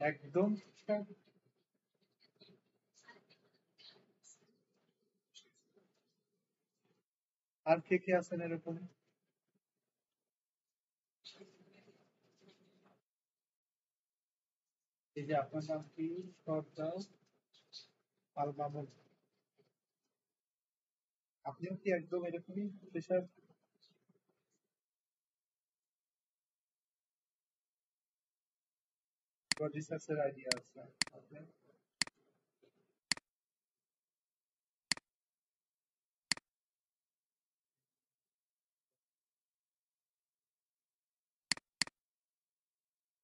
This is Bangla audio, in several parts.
একদম ঠিকঠাক। আর কে কে আছেন এরকম? এই যে আপনার নাম কি? সর্দার আল মামুন। আপনিও কি একদম এরকমই পেশার? রিসার্চের আইডিয়া আছে আপনার?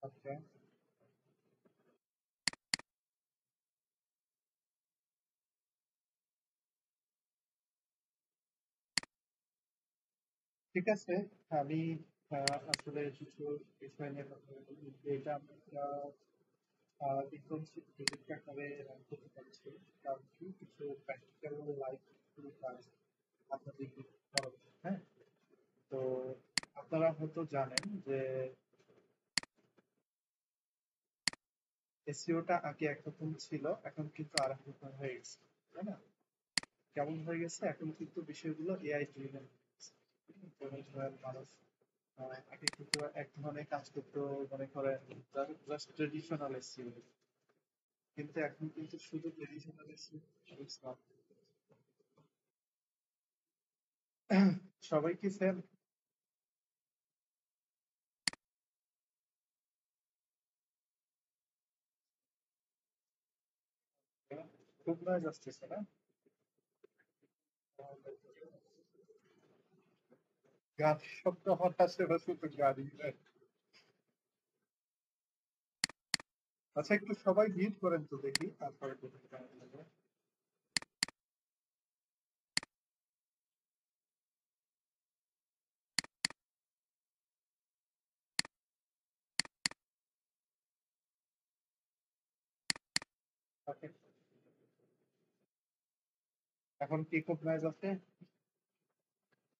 আচ্ছা, ঠিক আছে। আমি আসলে কিছু বিষয় নিয়ে কথা বলবো যে এটা আমরা ইন্টার্নশিপ প্রজেক্ট আকারে রান করতে পারছি। কারণ কি কিছু প্র্যাকটিক্যাল লাইফ কাজ আপনাদের করা উচিত, হ্যাঁ? তো আপনারা হয়তো জানেন যে এসইওটা আগে একরকম ছিল, এখন কিন্তু আর এক রকম হয়ে গেছে, তাই না? কেমন হয়ে গেছে, এখন কিন্তু বিষয়গুলো এআই ড্রিভেন হয়ে গেছে। যেমন ধরেন মানুষ আগে কিন্তু এক ধরনের কাজ করতো, মনে করেন জাস্ট ট্রেডিশনাল এসইও, কিন্তু এখন কিন্তু শুধু ট্রেডিশনাল এসইও না। সবাই কি সেম? খুব নয় আসতেছে না? গান শব্দ আমার আশেপাশে তো গাড়ি নাই। আচ্ছা, একটু সবাই মিউট করেন তো দেখি, তারপরে দেখি কেমন লাগে। Okay, এখন কি খুব নয়েজ আছে?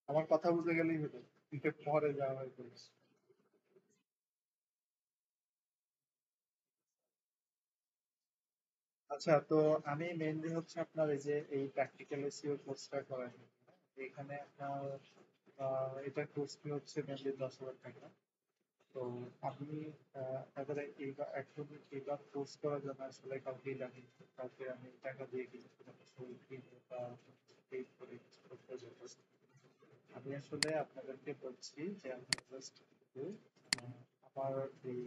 আমার কথা বুঝে গেলেই হলো, কিন্তু পরে যাওয়া হয় করিস। আচ্ছা, তো আমি মেইনলি হচ্ছে আপনার এই যে এই প্র্যাকটিক্যাল এসইও কোর্সটা করাই। এখানে আপনার এটা কোর্স ফি হচ্ছে মেনলি 10,000 টাকা। তো আপনি এবারে এইবার এখন এইবার কোর্স করার জন্য আসলে কাউকেই জানি না। কাউকে আমি টাকা দিয়ে কিছু কোনো কিছু কিনে বা পেড করে কিছু করতে যেতেছি। আমি আসলে আপনাদেরকে বলছি যে আপনারা জাস্ট আমার এই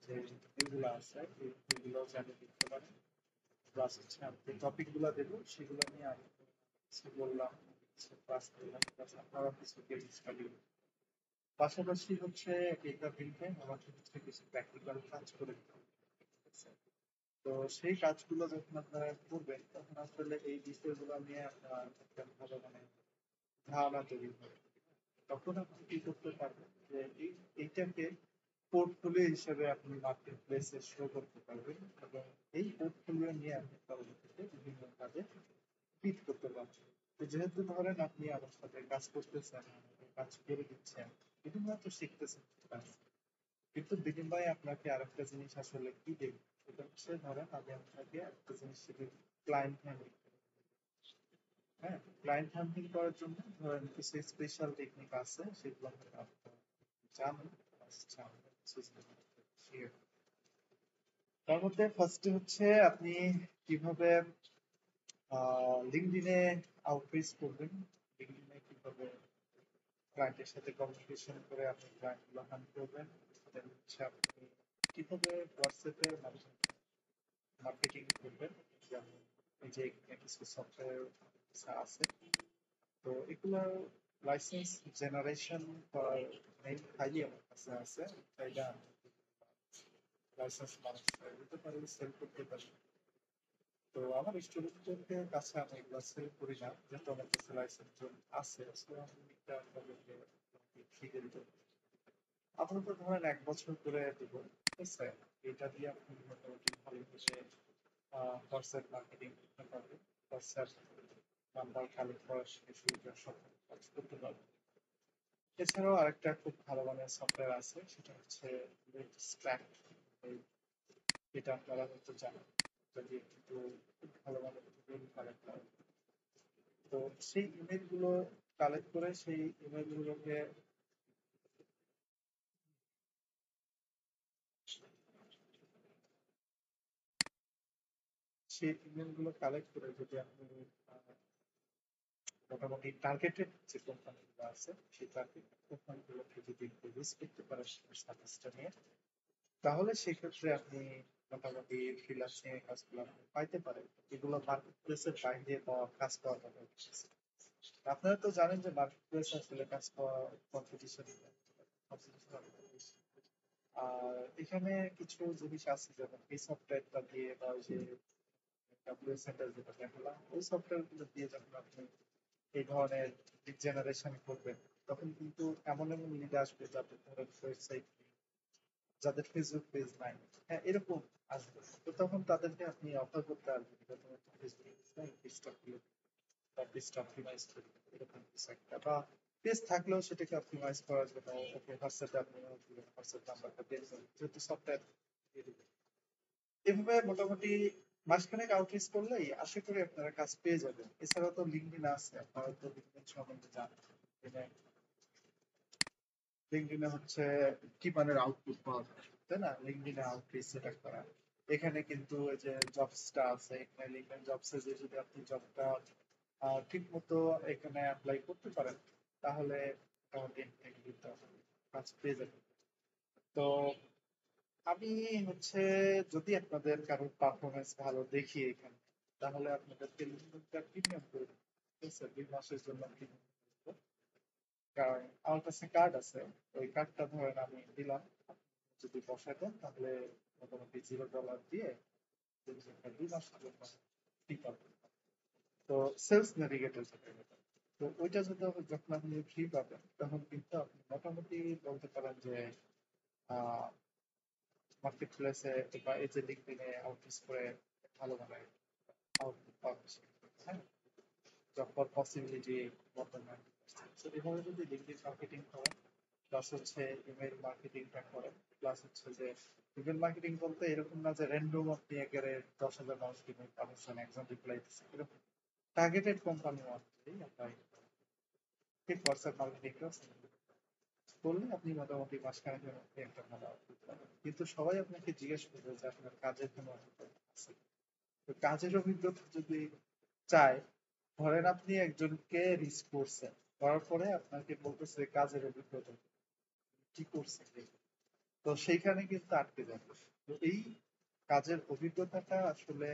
যে ইগুলো আছে এইগুলো জানিয়ে দিতে পারেন। প্লাস হচ্ছে আমি যে টপিক গুলো দেবো সেগুলো নিয়ে আমি কিছু বললাম, কিছু ক্লাস করলাম, প্লাস আপনারা কিছু কেস স্টাডি। পাশাপাশি হচ্ছে এটা মিলবে আমাকে হচ্ছে কিছু প্র্যাকটিক্যাল কাজ করে দিতে হবে, ঠিক আছে? তো সেই কাজগুলো যখন আপনারা করবেন তখন আসলে এই বিষয়গুলো নিয়ে আপনার একটা ভালো মানে ধারণা তৈরি হবে। তখন আপনি কি করতে পারবেন যে এইটাকে পোর্টফোলিও হিসেবে আপনি মার্কেট প্লেসে শো করতে পারবেন, এবং এই পোর্টফোলিও নিয়ে আপনি পরবর্তীতে বিভিন্ন কাজে ফিট করতে পারবেন। তো যেহেতু ধরেন আপনি আমার সাথে কাজ করতেছেন, আমাকে কাজ করে দিচ্ছেন, বিভিন্ন তো শিখতেছেন কাজ, কিন্তু বিনিময়ে আপনাকে আরেকটা জিনিস আসলে কি দেবে, সেটা হচ্ছে ধরেন আমি আপনাকে একটা জিনিস শিখে ক্লায়েন্ট হ্যান্ডলিং। হ্যাঁ, ক্লায়েন্ট হ্যান্ডলিং করার জন্য ধরেন কিছু স্পেশাল টেকনিক আছে, সেগুলো হয়তো আপনারা জানেন। আচ্ছা, share। তার মধ্যে ফার্স্টে হচ্ছে আপনি কিভাবে লিঙ্কডইনে আউটরিচ করবেন, লিঙ্কডইনে কিভাবে ক্লায়েন্টের সাথে কমিউনিকেশন করে আপনি ক্লায়েন্টগুলো হান্ট করবেন। দেন হচ্ছে আপনি কিভাবে হোয়াটসঅ্যাপে মার্কেটিং করবেন, যেমন এই যে এখানে কিছু সফটওয়্যার আছে, তো এগুলো লাইসেন্স জেনারেশন করার মেইন ফাইলই আমার কাছে আছে। চাইলে আমি লাইসেন্স মানুষ দিতে পারি, সেল করতে পারি। তো আমার স্টুডেন্টদের কাছে আমি এগুলো সেল করি না, যেহেতু আমার কাছে লাইসেন্স আছে, সো আমি এটা তাদেরকে শিখে দিতে পারি। আপাতত ধরেন 1 বছর করে দিব, ঠিক আছে? এটা দিয়ে আপনি মোটামুটি ভালো করে হোয়াটসঅ্যাপ মার্কেটিং করতে পারবেন। হোয়াটসঅ্যাপ নাম্বার কালেক্ট করা থেকে শুরু করে সব কাজ করতে পারবেন। এছাড়াও আরেকটা খুব ভালো মানের সফটওয়্যার আছে, সেটা হচ্ছে স্ট্র্যাক। এটা আপনারা হয়তো জানেন, যদি একটু ভালোভাবে কালেক্ট করেন। তো সেই ইমেল গুলো কালেক্ট করে সেই ইমেল গুলোকে কালেক্ট করে যদি আপনি আহ, মোটামুটি টার্গেটেড যে কোম্পানিগুলো আছে সেই টার্গেট কোম্পানিগুলোকে যদি একটু রিচ করতে পারেন সার্ভিসটা নিয়ে, তাহলে সেক্ষেত্রে আপনি মোটামুটি ফ্রিল্যান্সিং এর কাজগুলো আপনি পাইতে পারেন। এগুলো মার্কেট প্লেসের বাইরে পাওয়া কাজ পাওয়া যাবে। আপনারা তো জানেন যে মার্কেট প্লেস আসলে কাজ পাওয়া কম্পিটিশন, আর এখানে কিছু জিনিস আছে যেমন এই সফটওয়্যারটা দিয়ে বা ওই যে ডাব্লিউ সেন্টার যেটা দেখালাম ওই সফটওয়্যার গুলো দিয়ে যখন আপনি এই ধরনের লিড জেনারেশন করবেন, তখন কিন্তু এমন এমন লিড আসবে যাদের ধরেন ওয়েবসাইট, যাদের ফেসবুক পেজ নাই, হ্যাঁ এরকম আসবে। তো তখন তাদেরকে আপনি অফার করতে পারবেন যে তোমার ফেসবুক পেজ নাই, পেজটা খুলে বা পেজটা অপটিমাইজ করে এরকম কিছু একটা, বা পেজ থাকলেও সেটাকে অপটিমাইজ করার জন্য ওকে হোয়াটসঅ্যাপে আপনি হোয়াটসঅ্যাপ নাম্বারটা পেয়ে যাবেন যেহেতু সফটওয়্যার দিয়ে দিবেন। এভাবে মোটামুটি মাসখানেক আউটরিচ করলেই আশা করি আপনারা কাজ পেয়ে যাবেন। এছাড়া তো লিঙ্কডইন আছে, আপনারা তো লিঙ্কডইন সম্বন্ধে জানেন। লিঙ্কডইনে হচ্ছে কি মানের আউটপুট পাওয়া যায়, তাই না? লিঙ্কডইনে আউটরিচ সেট করা, এখানে কিন্তু এই যে জবসটা আছে, এখানে লিঙ্কডইন জবসে যে যদি আপনি জবটা ঠিক মতো এখানে অ্যাপ্লাই করতে পারেন, তাহলে মোটামুটি কিন্তু কাজ পেয়ে যাবেন। তো আমি হচ্ছে যদি আপনাদের কারোর পারফরমেন্স ভালো দেখি এখানে, তাহলে আপনাদেরকে লিঙ্কটা প্রিমিয়াম করে দেব। ঠিক আছে, 2 মাসের জন্য প্রিমিয়াম, কারণ আমার কাছে কার্ড আছে, ওই কার্ডটা ধরেন আমি দিলাম, আপনি যদি বসায় দেন তাহলে মোটামুটি $0 দিয়ে 2 মাসের জন্য ফ্রি পাবেন। তো সেলস নেভিগেটর যেটা বলে। তো ওইটা যদি যখন আপনি ফ্রি পাবেন তখন কিন্তু আপনি মোটামুটি বলতে পারেন যে মার্কেট প্লেসে বা এই যে লিঙ্কডইনে আউটরিচ করে ভালো মানে আউটপুট পাবেন। হ্যাঁ, জব ফর পসিবিলিটি বর্তমান। তো এভাবে যদি লিঙ্কডইন মার্কেটিং করেন, প্লাস হচ্ছে ইমেল মার্কেটিংটা করেন, প্লাস হচ্ছে যে ইমেল মার্কেটিং বলতে এরকম না যে র্যান্ডম আপনি একেবারে 10,000 মানুষকে ইমেল পাঠাচ্ছেন, একজন রিপ্লাই দিচ্ছে এরকম। টার্গেটেড কোম্পানি অনুযায়ী আপনার ঠিক হোয়াটসঅ্যাপ মার্কেটিংটা করলে আপনি মোটামুটি মাসখানেকের মধ্যে একটা ভালো output পাবেন। কিন্তু সবাই আপনাকে জিজ্ঞেস করবে যে আপনার কাজের কোনো অভিজ্ঞতা আছে। তো কাজের অভিজ্ঞতা যদি চায়, ধরেন আপনি একজনকে রিচ করছেন, করার পরে আপনাকে বলতেছে কাজের অভিজ্ঞতা কি করছেন দেখুন। তো সেইখানে কিন্তু আটকে যাবে। তো এই কাজের অভিজ্ঞতাটা আসলে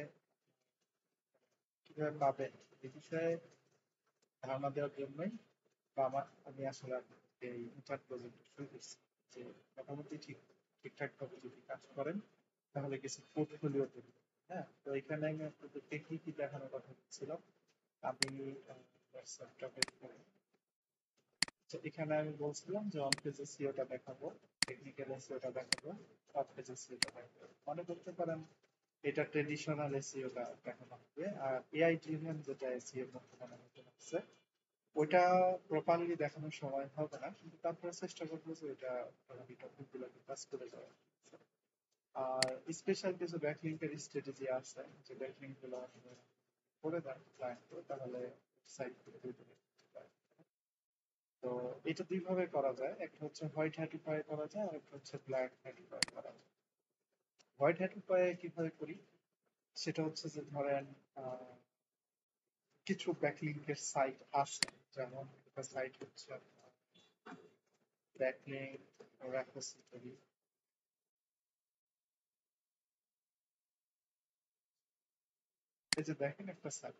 কিভাবে পাবেন এই বিষয়ে ধারণা দেওয়ার জন্যই বা আমি আসলে আপনাকে এই ইন্টার্ন প্রজেক্ট শুরু করছি, যে মোটামুটি ঠিকঠাক ভাবে যদি কাজ করেন তাহলে কিছু পোর্টফোলিও তৈরি করবেন। হ্যাঁ, তো এখানে আমি আপনাদেরকে কি কি দেখানোর কথা বলছিলাম। আমি হোয়াটসঅ্যাপটা বের করে, তো এখানে আমি বলছিলাম যে অন পেজে সিওটা দেখাবো, টেকনিক্যাল এসইওটা দেখাবো, অফ পেজে সিওটা দেখাবো। মনে করতে পারেন এটা ট্রেডিশনাল এসইওটা দেখানো হবে, আর এআই ড্রিভেন যেটা এসইও বর্তমানে নতুন আছে ওইটা প্রপারলি দেখানোর সময় হবে না, কিন্তু তারপরে চেষ্টা করবো যে ওইটা মোটামুটি টপিকগুলোকে কাজ করে যাওয়া। আর স্পেশাল কিছু ব্যাকলিংকের স্ট্র্যাটেজি আছে, যে ব্যাকলিংক গুলো আপনি করে দেন ক্লায়েন্টকে, তাহলে সাইট থেকে দুটো তো এটা দুইভাবে করা যায়, একটা হচ্ছে হোয়াইট হ্যাটিফাই করা যায় আর একটা হচ্ছে ব্ল্যাক হ্যাটিফাই করা যায়। হোয়াইট হ্যাটিফাই কিভাবে করি সেটা হচ্ছে যে ধরেন আহ, কিছু ব্যাকলিংকের সাইট আছে, যেমন একটা সাইট হচ্ছে ব্যাকলিংক রেপোজিটরি। এই যে দেখেন একটা সাইট,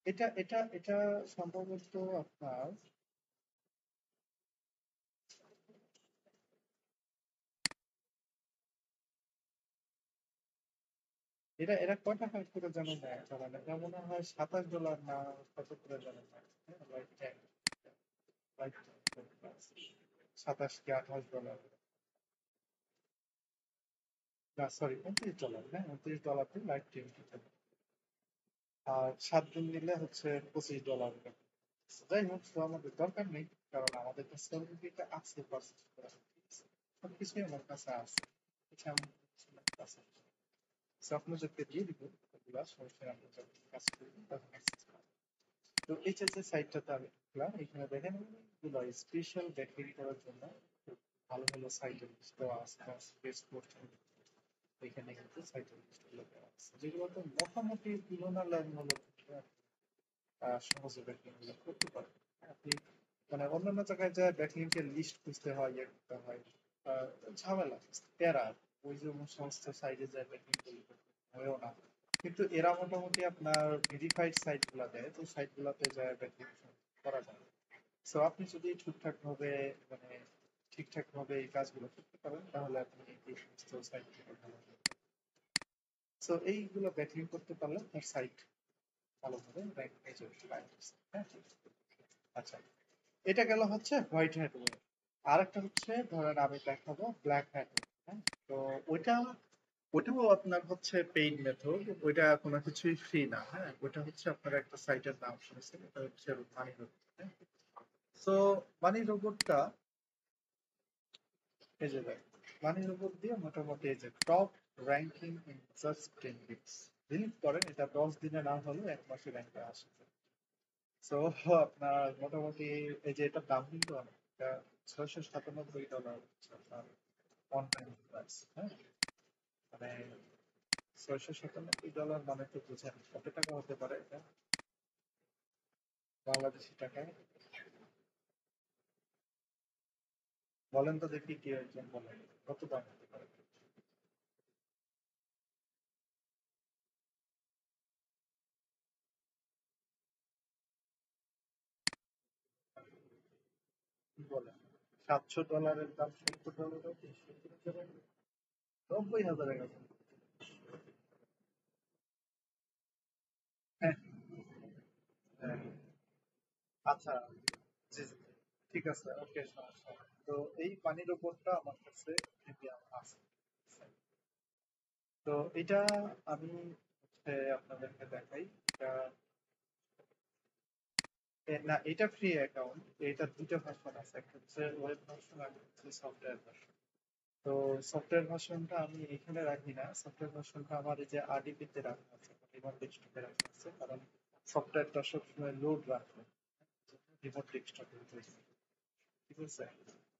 এটা এটা এটা সম্ভবত আপনার, এরা এরা কয় টাকা করে যেন নেয় চালানে, এটা মনে হয় $27 না কত করে যেন নেয়। হ্যাঁ, রাইট, 27 কি $28, না সরি $29, হ্যাঁ $29 লাইভ টিম, আর 7 দিন নিলে হচ্ছে $25। যাই হোক, তো আমাদের দরকার নেই, কারণ আমাদের কাছে অলরেডিটা আছে পারচেজ করা, ঠিক আছে? সবকিছুই আমার কাছে আছে, এটা আমার কাছে আছে। সো আপনাদেরকে দিয়ে দিব ওগুলা, সমস্যা নেই, আপনারা যখন কাজ করবেন তখন access পাবেন। তো এই যে সাইটটাতে আমি ঢুকলাম, এখানে দেখেন এগুলো স্পেশাল ব্যাকলিং করার জন্য খুব ভালো ভালো সাইটের লিস্ট দেওয়া আছে, স্পেস করছেন এখানে কিন্তু সাইটের লিস্ট গুলো দেওয়া আছে, যেগুলো তো মোটামুটি তুলনামূলক সহজে ব্যাকলিং গুলো করতে পারেন। আপনি মানে অন্যান্য জায়গায় যায় ব্যাকলিংকের লিস্ট খুঁজতে হয়, ইয়ে করতে হয়, ঝামেলা, প্যারা, ওই যে সমস্ত সাইটে যায় ব্যাকলিং করতে হয়েও না। কিন্তু এরা মোটামুটি আপনার ভেরিফাইড সাইট গুলা দেয়, তো সাইট গুলাতে যায় ব্যাকলিং করা যায়। সো আপনি যদি ঠিকঠাক ভাবে এই কাজগুলো করতে পারেন, তাহলে আপনি এই সমস্ত সাইট থেকে ভালো। সো এইগুলো ব্যাকলিং করতে পারলে আপনার সাইট ভালোভাবে র্যাঙ্ক পেয়ে যাবে। হ্যাঁ, আচ্ছা, এটা গেল হচ্ছে হোয়াইট হ্যাট ওয়ে। আরেকটা হচ্ছে ধরেন আমি দেখাবো ব্ল্যাক হ্যাট ওয়ে। হ্যাঁ, তো ওইটা ওইটাও আপনার হচ্ছে পেইড মেথড, ওইটা কোনো কিছুই ফ্রি না। হ্যাঁ, ওইটা হচ্ছে আপনার একটা সাইটের নাম শুনেছেন, এটা হচ্ছে মানি রোবট। সো মানি রোবটটা এই যে দেখ, মানি রোবট দিয়ে মোটামুটি এই যে top ranking in just 10 weeks, believe করেন এটা 10 দিনে না হলেও 1 মাসে র্যাঙ্কে আসে। সো আপনার মোটামুটি এই যে এটার দাম কিন্তু অনেক, এটা $697 হচ্ছে আপনার অনলাইন প্রাইস। হ্যাঁ, মানে $697 মানে তো বুঝেন কত টাকা হতে পারে এটা বাংলাদেশি টাকায়। বলেন তো দেখি, কি একজন বলেন কত দাম হতে পারে। কি বলেন, $700 দাম $70, 70,000, 90,000 কাছে। হ্যাঁ, হ্যাঁ, আচ্ছা, জি জি, ঠিক আছে, ওকে, সমস্যা নেই। তো এই পানির ওপরটা আমার কাছে প্রিমিয়াম আছে। তো এটা আমি হচ্ছে আপনাদেরকে দেখাই। এটা না, এটা ফ্রি অ্যাকাউন্ট। এটা দুটো ভার্সন আছে, একটা হচ্ছে ওয়েব ভার্সন আর একটা হচ্ছে সফটওয়্যার ভার্সন। তো সফটওয়্যার ভার্সনটা আমি এখানে রাখি না, সফটওয়্যার ভার্সনটা আমার এই যে আরডিপি তে রাখা আছে, রিমোট ডেস্কটপে রাখা আছে, কারণ সফটওয়্যারটা সবসময় লোড রাখবে রিমোট ডেস্কটপে। ঠিক আছে,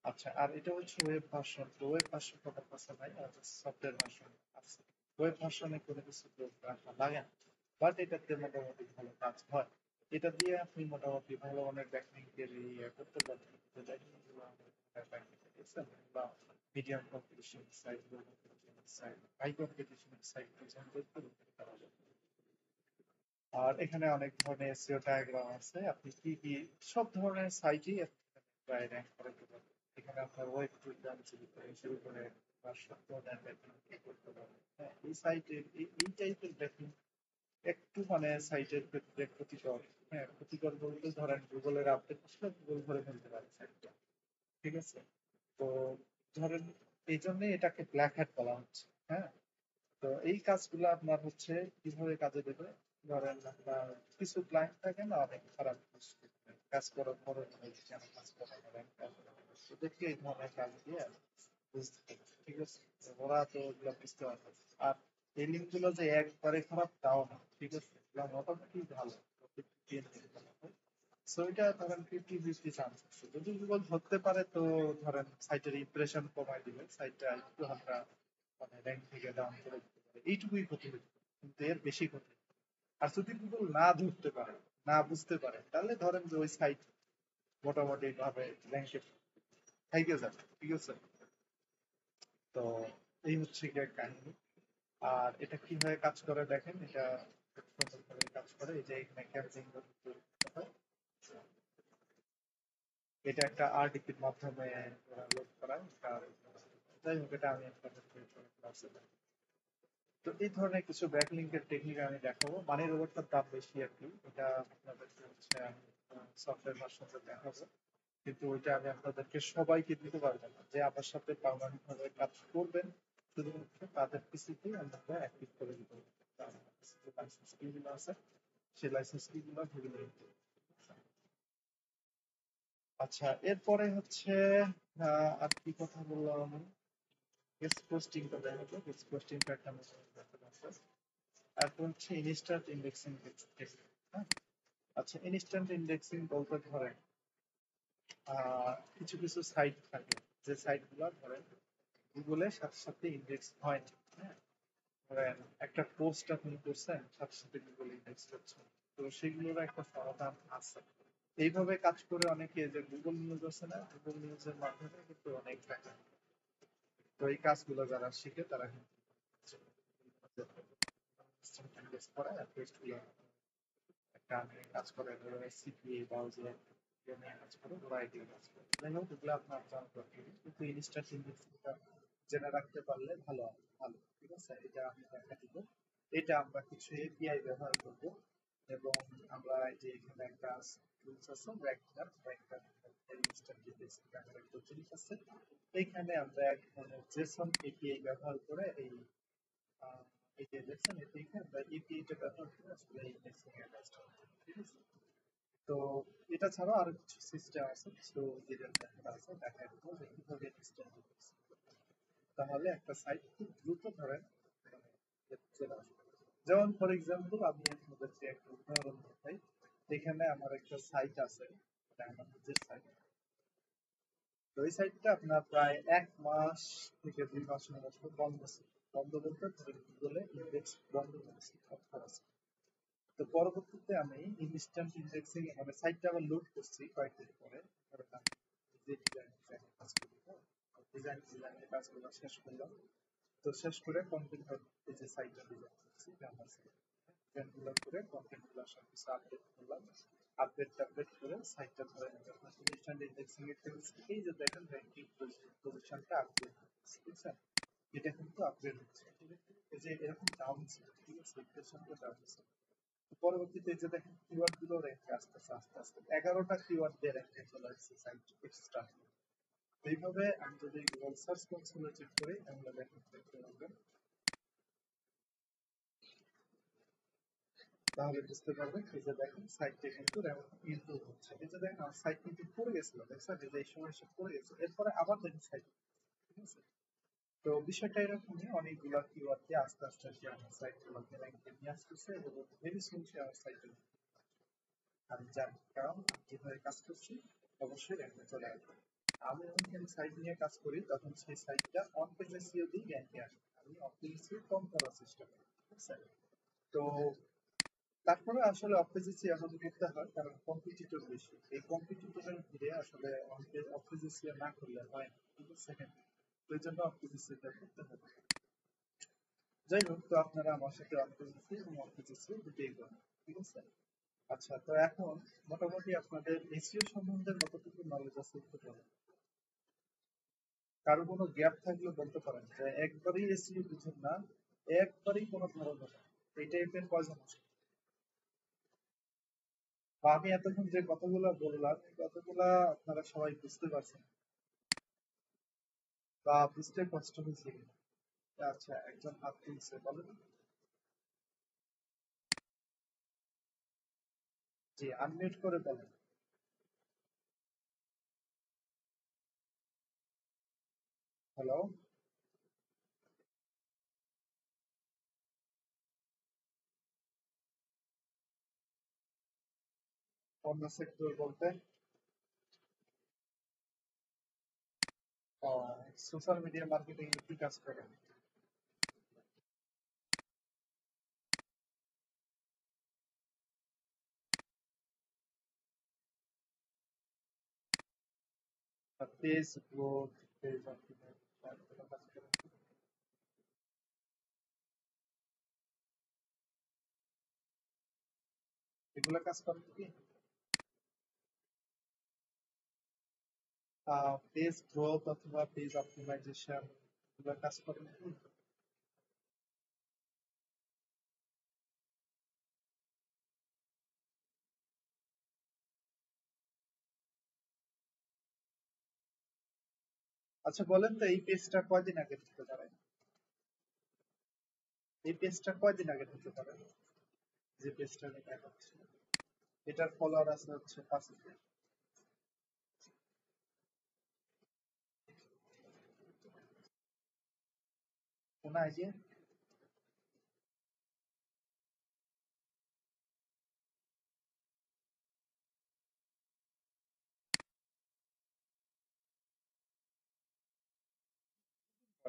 আচ্ছা, আর এটা হচ্ছে ওয়েব ভার্সন। তো ওয়েব ভার্সন আমার কাছে নাই, আর সফটওয়্যার ভার্সন আছে। ওয়েব ভার্সনে কোনো কিছু রাখা লাগে না, বাট এটাতে মোটামুটি ভালো কাজ হয়। এটা দিয়ে আপনি মোটামুটি ভালো অনেক ব্যাকলিংকের ইয়ে করতে পারবেন। যে ব্যাকলিংগুলো আমাদের ব্যাকলিং দিয়েছেন বা medium competition site, low competition site, high competition site generate করা যায়। আর এখানে অনেক ধরনের এসইও ডায়াগ্রাম আছে, আপনি কি কি সব ধরনের সাইটই প্রায় র্যাঙ্ক করে দিতে পারবেন। এখানে আপনার ওয়েব প্রোগ্রাম শুরু করে বা সব ধরনের ব্যাকলিং করতে পারবেন। হ্যাঁ, এই সাইটে এই টাইপের ব্যাকলিং একটু মানে সাইটের ক্ষেত্রে ক্ষতিকর। হ্যাঁ, ক্ষতিকর বলতে ধরেন গুগলের আপডেট আসলে গুগল ধরে ফেলতে পারে সাইটটা। ঠিক আছে, তো ধরেন এই জন্যই এটাকে ব্ল্যাক হ্যাট বলা হচ্ছে। হ্যাঁ, তো এই কাজগুলো আপনার হচ্ছে কিভাবে কাজে দেবে, ধরেন আপনার কিছু ক্লায়েন্ট থাকে না অনেক খারাপ কাজ করার পরে কেন কাজ করা হবে, ওদেরকে এই ধরনের কাজ দিয়ে বুঝতে হবে। ঠিক আছে, ওরা তো এগুলো বুঝতে পারবে। আর এই লিঙ্ক গুলো যে একবারে খারাপ তাও না, ঠিক আছে, এগুলো মোটামুটি ভালো। সো এটা ধরেন 50-50 চান্স আছে, যদি গুগল ধরতে পারে তো ধরেন সাইটের ইমপ্রেশন কমায় দিবে, সাইটটা একটু হালকা মানে র্যাঙ্ক থেকে ডাউন করে দিতে পারে, এইটুকুই ক্ষতি হতে পারে, কিন্তু এর বেশি ক্ষতি। আর যদি গুগল না ধরতে পারে, না বুঝতে পারে, তাহলে ধরেন যে ওই সাইট মোটামুটি ভাবে র্যাঙ্কে থাইকে যাবে। ঠিক আছে, তো এই হচ্ছে গিয়ে কাহিনী। আর এটা কিভাবে কাজ করে দেখেন, এটা খুব সুন্দর করে কাজ করে। এই যে এখানে ক্যাপচিং হয়, এটা একটা আরডিপির মাধ্যমে লোড করা। যাই হোক, এটা আমি আপনাদেরকে ক্লাসে দেখাবো। তো এই ধরনের কিছু ব্যাকলিংকের টেকনিক আমি দেখাবো। মানি রোবটটার দাম বেশি আর কি, এটা আপনাদেরকে হচ্ছে আমি সফটওয়্যার ভার্সনটা দেখাবো, কিন্তু ওইটা আমি আপনাদেরকে সবাইকে দিতে পারবো না। যে আমার সাথে পার্মানেন্ট ভাবে কাজ করবেন শুধুমাত্র তাদের পিসিতেই আমরা অ্যাক্টিভ করে দিতে পারবো। আমার কাছে যে লাইসেন্স ফিগুলো আছে সেই লাইসেন্স ফিগুলো ভেবে নিতে। আচ্ছা, এরপরে হচ্ছে আর কি কথা বললাম আমি, গেস্ট পোস্টিংটা দেখাবো। গেস্ট পোস্টিংটা একটা প্রসেস। তারপর হচ্ছে ইনস্ট্যান্ট ইন্ডেক্সিং টেস্ট। হ্যাঁ, আচ্ছা, ইনস্ট্যান্ট ইন্ডেক্সিং বলতে ধরেন কিছু কিছু সাইট থাকে, যে সাইটগুলো ধরেন গুগলের সাথে সাথে ইন্ডেক্স হয় না। হ্যাঁ, ধরেন একটা পোস্ট আপনি করছেন, সাথে সাথে গুগল ইন্ডেক্স করছে। তো সেগুলোর একটা সমাধান আছে। এইভাবে কাজ করে অনেকে, যে গুগল নিউজ আছে না, গুগল নিউজের মাধ্যমে কিন্তু অনেক টাকা। তো এই কাজগুলো যারা শিখে তারা কিন্তু ইনভেস্ট করে আর টেস্টগুলো একটা কাজ করে, ধরো সিপিএ বা ওই যে নিয়ে কাজ করে, ভ্যারাইটি কাজ করে। যাই হোক, এগুলো আপনার জানতে হবে, কিন্তু ইনস্ট্যান্ট ইনভেস্টটা জেনে রাখতে পারলে ভালো হবে, ভালো। ঠিক আছে, এটা আমি দেখা দিব। এটা আমরা কিছু এপিআই ব্যবহার করব, এবং আমরা এই যে এখানে একটা টুলস আছে ভেক্টর, ইনস্ট্যান্ট ইনভেস্ট নামের একটা টুলস আছে। এইখানে আমরা এক ধরনের জেসন এপিআই ব্যবহার করে আহ, এই যে দেখছেন, এটিকে আমরা এপিআইটা ব্যবহার করে আসলে এই ইন্ডেক্সিং এর কাজটা করতে পারি। ঠিক আছে? তো এটা ছাড়াও আরো কিছু সিস্টেম আছে, কিছু ডিটেল ব্যাপার আছে, দেখা যাবে যে কিভাবে ইনস্ট্যান্ট ইনভেস্ট, তাহলে একটা সাইট খুব দ্রুত ধরেন মানে চলে আসবে। যেমন ফর এক্সাম্পল আমি আপনাদেরকে একটা উদাহরণ দেখাই। এখানে আমার একটা সাইট আছে, এটা আমার নিজের সাইট। তো এই সাইটটা আপনার প্রায় 1 মাস থেকে 2 মাসের মতো বন্ধ ছিল। বন্ধ বলতে ধরেন গুগলে ইন্ডেক্স বন্ধ করেছে, অফ করেছে। তো পরবর্তীতে আমি ইনস্ট্যান্ট ইন্ডেক্সিং মানে সাইটটা আবার লোড করছি কয়েকদিন পরে। ধরেন আমি যে ডিজাইনের কাজ করি, ডিজাইনের কাজগুলো শেষ করলাম। তো শেষ করে কন্টেন্ট, এই যে সাইটটা ডিজাইন করছি আমার ডিজাইনগুলো করে কন্টেন্টগুলো সব কিছু আপডেট করলাম। আপডেট করে সাইটটা ধরে যখন ইনস্ট্যান্ট ইন্ডেক্সিং এর থেকে এই যে দেখেন র্যাঙ্কিং পজিশনটা আপডেট হচ্ছে, বুঝছেন? এটা কিন্তু আপডেট হচ্ছে। এই যে এরকম ডাউন ছিল, ঠিক আছে, পজিশনটা ডাউন ছিল। পরবর্তীতে যে দেখেন কিওয়ার্ড গুলো র্যাঙ্কে আসতেছে, আস্তে আস্তে 11টা কিওয়ার্ড দিয়ে র্যাঙ্কে চলে আসছে সাইট এক্সট্রা। এইভাবে আমি যদি গুগল সার্চ কনসোলে চেক করি তাহলে দেখেন দেখতে পাবেন, তাহলে বুঝতে পারবেন এই যে দেখেন সাইটটা কিন্তু ইমপ্রুভ হচ্ছে। এই যে দেখেন আমার সাইট কিন্তু পড়ে গেছিল, দেখছেন এই যে এই সময় এসে পড়ে গেছে, এরপরে আবার দেখেন সাইট, ঠিক আছে? তো বিষয়টা এরকমই, অনেকগুলা কিওয়ার্ড দিয়ে আস্তে আস্তে সে আমার সাইট গুলোকে র্যাঙ্কে নিয়ে আসতেছে, এবং ভেরি সুন সে আমার সাইটে আমি জানি, কারণ আমি যেভাবে কাজ করছি অবশ্যই র্যাঙ্কে চলে আসবে। আমি যখন সাইট নিয়ে কাজ করি তখন সেই সাইটটা অন পেজ এসইও দিয়ে র্যাঙ্কে আসে, আমি অফ পেজ এসইও কম করার চেষ্টা করি, ঠিক আছে? তো তারপরে আসলে অফ পেজ এসইও এখন করতে হয়, কারণ কম্পিটিটর বেশি। এই কম্পিটিটরের ভিড়ে আসলে অফ পেজ এসইও না করলে হয় না, ঠিক আছে? তো এই জন্য অফ পেজ এসইওটা করতে হবে। যাই হোক, তো আপনারা আমার সাথে অফ পেজ এসইও এবং অফ পেজ এসইও দুটোই করেন, ঠিক আছে? আচ্ছা, তো এখন মোটামুটি আপনাদের এসইও সম্বন্ধে কতটুকু নলেজ আছে একটু বলেন। কারো কোনো গ্যাপ থাকলে বলতে পারেন, যে একবারই এসইও বুঝেন না, একবারই কোনো ধারণা নেই, এই টাইপের কয়জন আছে? বা আমি এতক্ষণ যে কথাগুলো বললাম এই কথাগুলা আপনারা সবাই বুঝতে পারছেন বা বুঝতে কষ্ট হয়েছে কিনা? আচ্ছা, একজন হাত তুলছে, বলেন। জি, আনমিউট করে বলেন। হ্যালো। অন্য সেক্টর বলতে সোশ্যাল মিডিয়া মার্কেটিং এ কি কাজ করেন? পেজ গ্রোথ, পেজ অপটিমাইজেশন, কাজ করেন? এগুলো কাজ করেন কি? পেজ গ্রোথ অথবা পেজ অপটিমাইজেশন, এগুলো কাজ করেন কি? আচ্ছা বলেন তো, এই পেজটা কয়দিন আগে হতে পারে? এই পেজটা কয়দিন আগে হতে পারে, যে পেজটা আমি দেখাচ্ছি? এটার ফলোয়ার আছে হচ্ছে 5,000। কোনো আইডিয়া?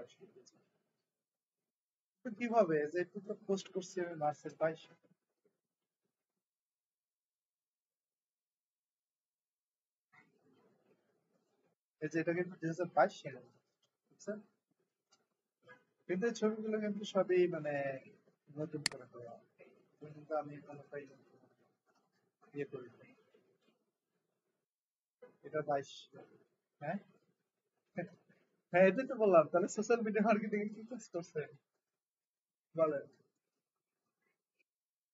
22 পেয়েছি। তো কিভাবে যে একটু তো পোস্ট করছি আমি মার্চের 22, এই যে এটা কিন্তু 2022 সালে, বুঝছেন? কিন্তু এই ছবিগুলো কিন্তু সবই মানে নতুন করে করা, কিন্তু আমি কোনোটাই ইয়ে করি নাই। এটা 22, হ্যাঁ হ্যাঁ এটাই তো বললাম, তাহলে সোশ্যাল মিডিয়া মার্কেটিং কি কাজ করছে বলেন?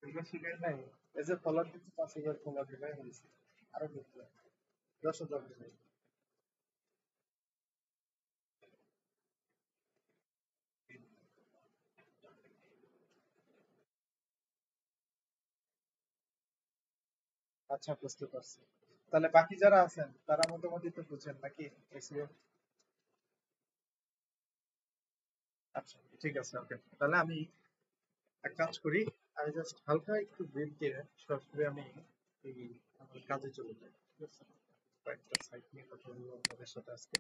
এগুলো শিখাই নাই। এই যে ফলোয়ার দিচ্ছে 5,000 ফলোয়ার দিলে হয়েছে, আরো করতে হবে, 10,000 দিলে। আচ্ছা বুঝতে পারছি। তাহলে বাকি যারা আছেন তারা মোটামুটি তো বুঝেন নাকি এসইও? আচ্ছা ঠিক আছে, ওকে। তাহলে আমি এক কাজ করি, আমি জাস্ট হালকা একটু ব্রেক দিয়ে সরাসরি আমি এই আমার কাজে চলে যাই, ঠিক আছে? কয়েকটা সাইট নিয়ে কথা বলবো আপনাদের সাথে আজকে,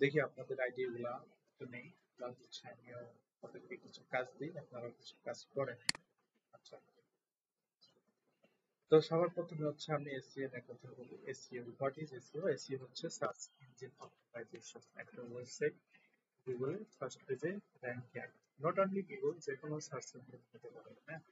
দেখি আপনাদের আইডিয়া গুলা তো নেই, প্লাস হচ্ছে আমিও আপনাদেরকে কিছু কাজ দিই, আপনারা কিছু কাজ করেন। আচ্ছা, তো সবার প্রথমে হচ্ছে আমি এসইও এর কথা বলি। SEO, what is SEO? SEO হচ্ছে সার্চ ইঞ্জিন অপটিমাইজেশন, একটা ওয়েবসাইট গুগলে ফার্স্ট পেজে র্যাঙ্ক হয়। নট অনলি গুগল, যে কোনো সার্চ ইঞ্জিন হতে পারে, হ্যাঁ?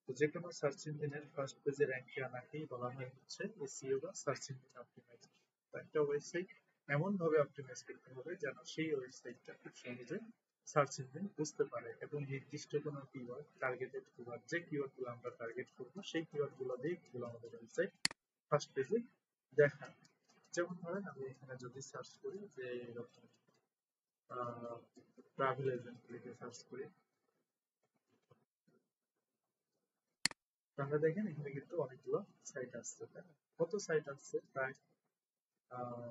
তো যে কোনো সার্চ ইঞ্জিনের ফার্স্ট পেজে র্যাঙ্কে আনাকেই বলা হয় হচ্ছে এসইও বা সার্চ ইঞ্জিন অপটিমাইজেশন। তো একটা ওয়েবসাইট এমন ভাবে অপটিমাইজ করতে হবে যেন সেই ওয়েবসাইটটা খুব সহজে সার্চ ইঞ্জিন বুঝতে পারে, এবং নির্দিষ্ট কোনো কিওয়ার্ড, টার্গেটেড কিওয়ার্ড, যে কিওয়ার্ড গুলো আমরা টার্গেট করবো সেই কিওয়ার্ড গুলো দিয়ে গুলো আমাদের ওয়েবসাইট ফার্স্ট পেজে দেখা। যেমন ধরেন আমি এখানে যদি সার্চ করি যে এরকম ট্রাভেল এজেন্ট লিখে সার্চ করি, তাহলে দেখেন এখানে কিন্তু অনেকগুলো সাইট আসছে, তাই না? কত সাইট আসছে? প্রায় আহ,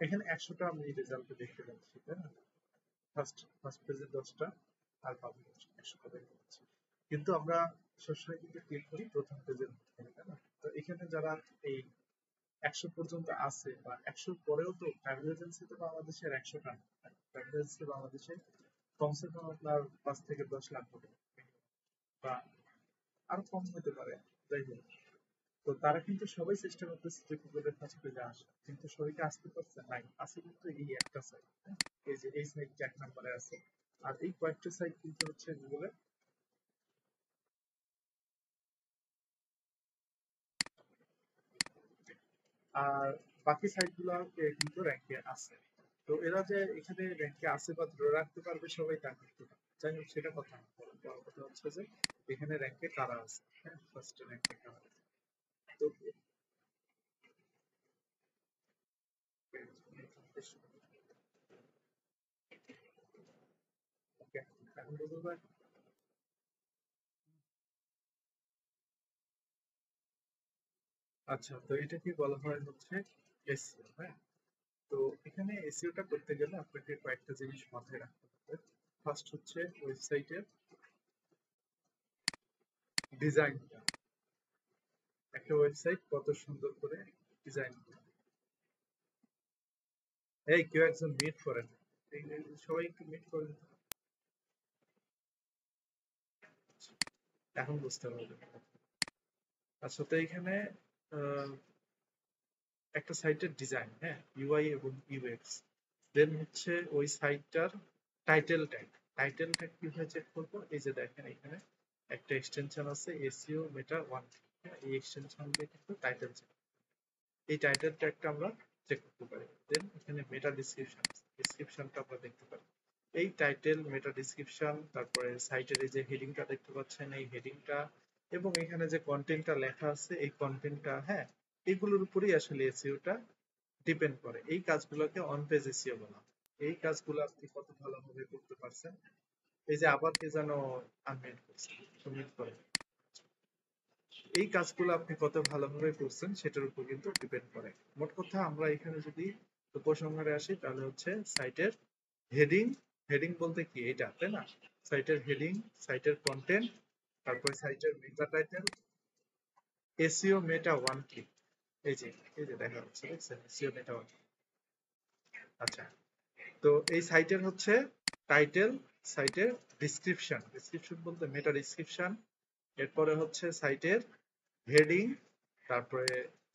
এখানে 100টা আমি রেজাল্টে দেখতে পাচ্ছি, তাই না? ফার্স্ট ফার্স্ট পেজে 10টা আর পাবলিক 100টা দেখতে পাচ্ছি। কিন্তু আমরা সবসময় কিন্তু ক্লিক করি প্রথম পেজের মধ্যে, তাই না? তো এখানে যারা এই 100 পর্যন্ত আছে বা 100 পরেও, তো ট্রাভেল এজেন্সি তো বাংলাদেশের 100টা, ট্রাভেল এজেন্সি বাংলাদেশে কমসে কম আপনার 5 থেকে 10 লাখ হবে, বা আরো কম হতে পারে, যাই হোক। তো তারা কিন্তু সবাই চেষ্টা করতেছে যে গুগলের ফার্স্ট পেজে আসা, কিন্তু সবাইকে আসতে পারছে নাই, আছে কিন্তু এই একটা সাইট, এই যে এই সাইট 1 নম্বরে আছে। আর এই কয়েকটা সাইট কিন্তু হচ্ছে গুগলে, আর বাকি সাইট গুলো কিন্তু র্যাঙ্কে আছে। তো এরা যে এখানে র্যাঙ্কে আছে বা ধরে রাখতে পারবে সবাই, তা কিন্তু না। যাই হোক, সেটা কথা না, বড় কথা হচ্ছে যে এখানে র্যাঙ্কে কারা আছে, হ্যাঁ, ফার্স্ট র্যাঙ্কে কারা আছে। তো ওকে, এখন বুঝতে পারবেন। আচ্ছা, তো এটাকে বলা হয় হচ্ছে এসইও, হ্যাঁ? তো এখানে এসইওটা করতে গেলে আপনাকে কয়েকটা জিনিস মাথায় রাখতে হবে। ফার্স্ট হচ্ছে ওয়েবসাইটের ডিজাইনটা, একটা ওয়েবসাইট কত সুন্দর করে ডিজাইন করে। এই কেউ একজন মিট করেন, সবাই একটু মিট করে দিতে হবে। এখন বুঝতে পারবেন। আচ্ছা, তো এখানে আহ, একটা সাইটের ডিজাইন, হ্যাঁ, ইউআই এবং ইউএক্স, দেন হচ্ছে ওই সাইটটার টাইটেল ট্যাগ। টাইটেল ট্যাগ কিভাবে চেক করবো? এই যে দেখেন এখানে একটা এক্সটেনশন আছে এসইও মেটা 1, এই এক্সটেনশন দিয়ে কিন্তু টাইটেল চেক, এই টাইটেল ট্যাগটা আমরা চেক করতে পারি। দেন এখানে মেটা ডিসক্রিপশন, ডিসক্রিপশনটা আমরা দেখতে পারি। এই টাইটেল, মেটা ডিসক্রিপশন, তারপরে সাইটের এই যে হেডিংটা দেখতে পাচ্ছেন, এই হেডিংটা, এবং এখানে যে কন্টেন্টটা লেখা আছে এই কন্টেন্টটা, হ্যাঁ, এগুলোর উপরেই আসলে এসইওটা ডিপেন্ড করে। এই কাজগুলোকে অন পেজ এসইও বলা হয়। এই কাজগুলো আপনি কত ভালোভাবে করতে পারছেন, এই যে আবার কে যেন আনমিউট করছে, সবমিট করে, এই কাজগুলো আপনি কত ভালোভাবে করছেন সেটার উপর কিন্তু ডিপেন্ড করে। মোট কথা আমরা এখানে যদি উপসংহারে আসি তাহলে হচ্ছে সাইটের হেডিং, হেডিং বলতে কি এটা, তাই না? সাইটের হেডিং, সাইটের কন্টেন্ট, তারপরে সাইটের মেটা টাইটেল, এসইও মেটা 1 ক্লিক, এই যে, এই যে দেখা যাচ্ছে, দেখছেন এসইও মেটা 1। আচ্ছা, তো এই সাইটের হচ্ছে টাইটেল, সাইটের ডিসক্রিপশন বলতে মেটা ডিসক্রিপশন, এরপরে হচ্ছে সাইটের হেডিং, তারপরে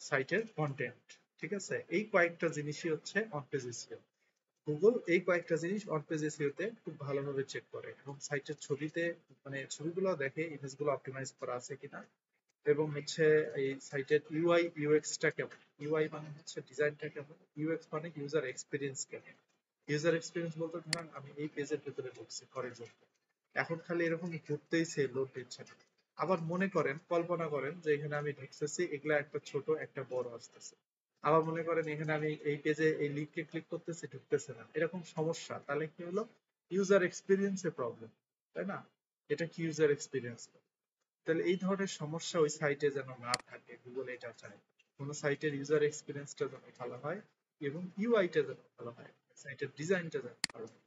সাইটের কন্টেন্ট। ঠিক আছে, এই কয়েকটা জিনিসই হচ্ছে অন পেজ এসইও। গুগল এই কয়েকটা জিনিস অন পেজ এসইও তে খুব ভালোভাবে চেক করে এবং সাইটের ছবিতে মানে ছবিগুলো দেখে ইমেজগুলো অপটিমাইজ করা আছে কিনা, এবং হচ্ছে এই সাইটের ইউআই ইউএক্সটা কেমন। ইউআই মানে হচ্ছে ডিজাইনটা কেমন, ইউএক্স মানে ইউজার এক্সপিরিয়েন্স কেমন। ইউজার এক্সপিরিয়েন্স বলতে ধরেন আমি এই পেজের ভেতরে ঢুকছি ফর এক্সাম্পল, এখন খালি এরকম ঘুরতেইছে, লোড দিচ্ছে না। আবার মনে করেন, কল্পনা করেন যে এখানে আমি ঢুকতেছি, এগুলা একটা ছোট একটা বড় আসতেছে। আবার মনে করেন এখানে আমি এই পেজে এই লিঙ্কে ক্লিক করতেছি, ঢুকতেছে না, এরকম সমস্যা। তাহলে কি হলো, ইউজার এক্সপিরিয়েন্সে প্রবলেম, তাই না? এটা কি ইউজার এক্সপিরিয়েন্স। তাহলে এই ধরনের সমস্যা ওই সাইটে যেন না থাকে, গুগল এটা চায়। কোনো সাইটের ইউজার এক্সপিরিয়েন্সটা যেন ভালো হয় এবং ইউআইটা যেন ভালো হয়, সাইটের ডিজাইনটা যেন ভালো হয়।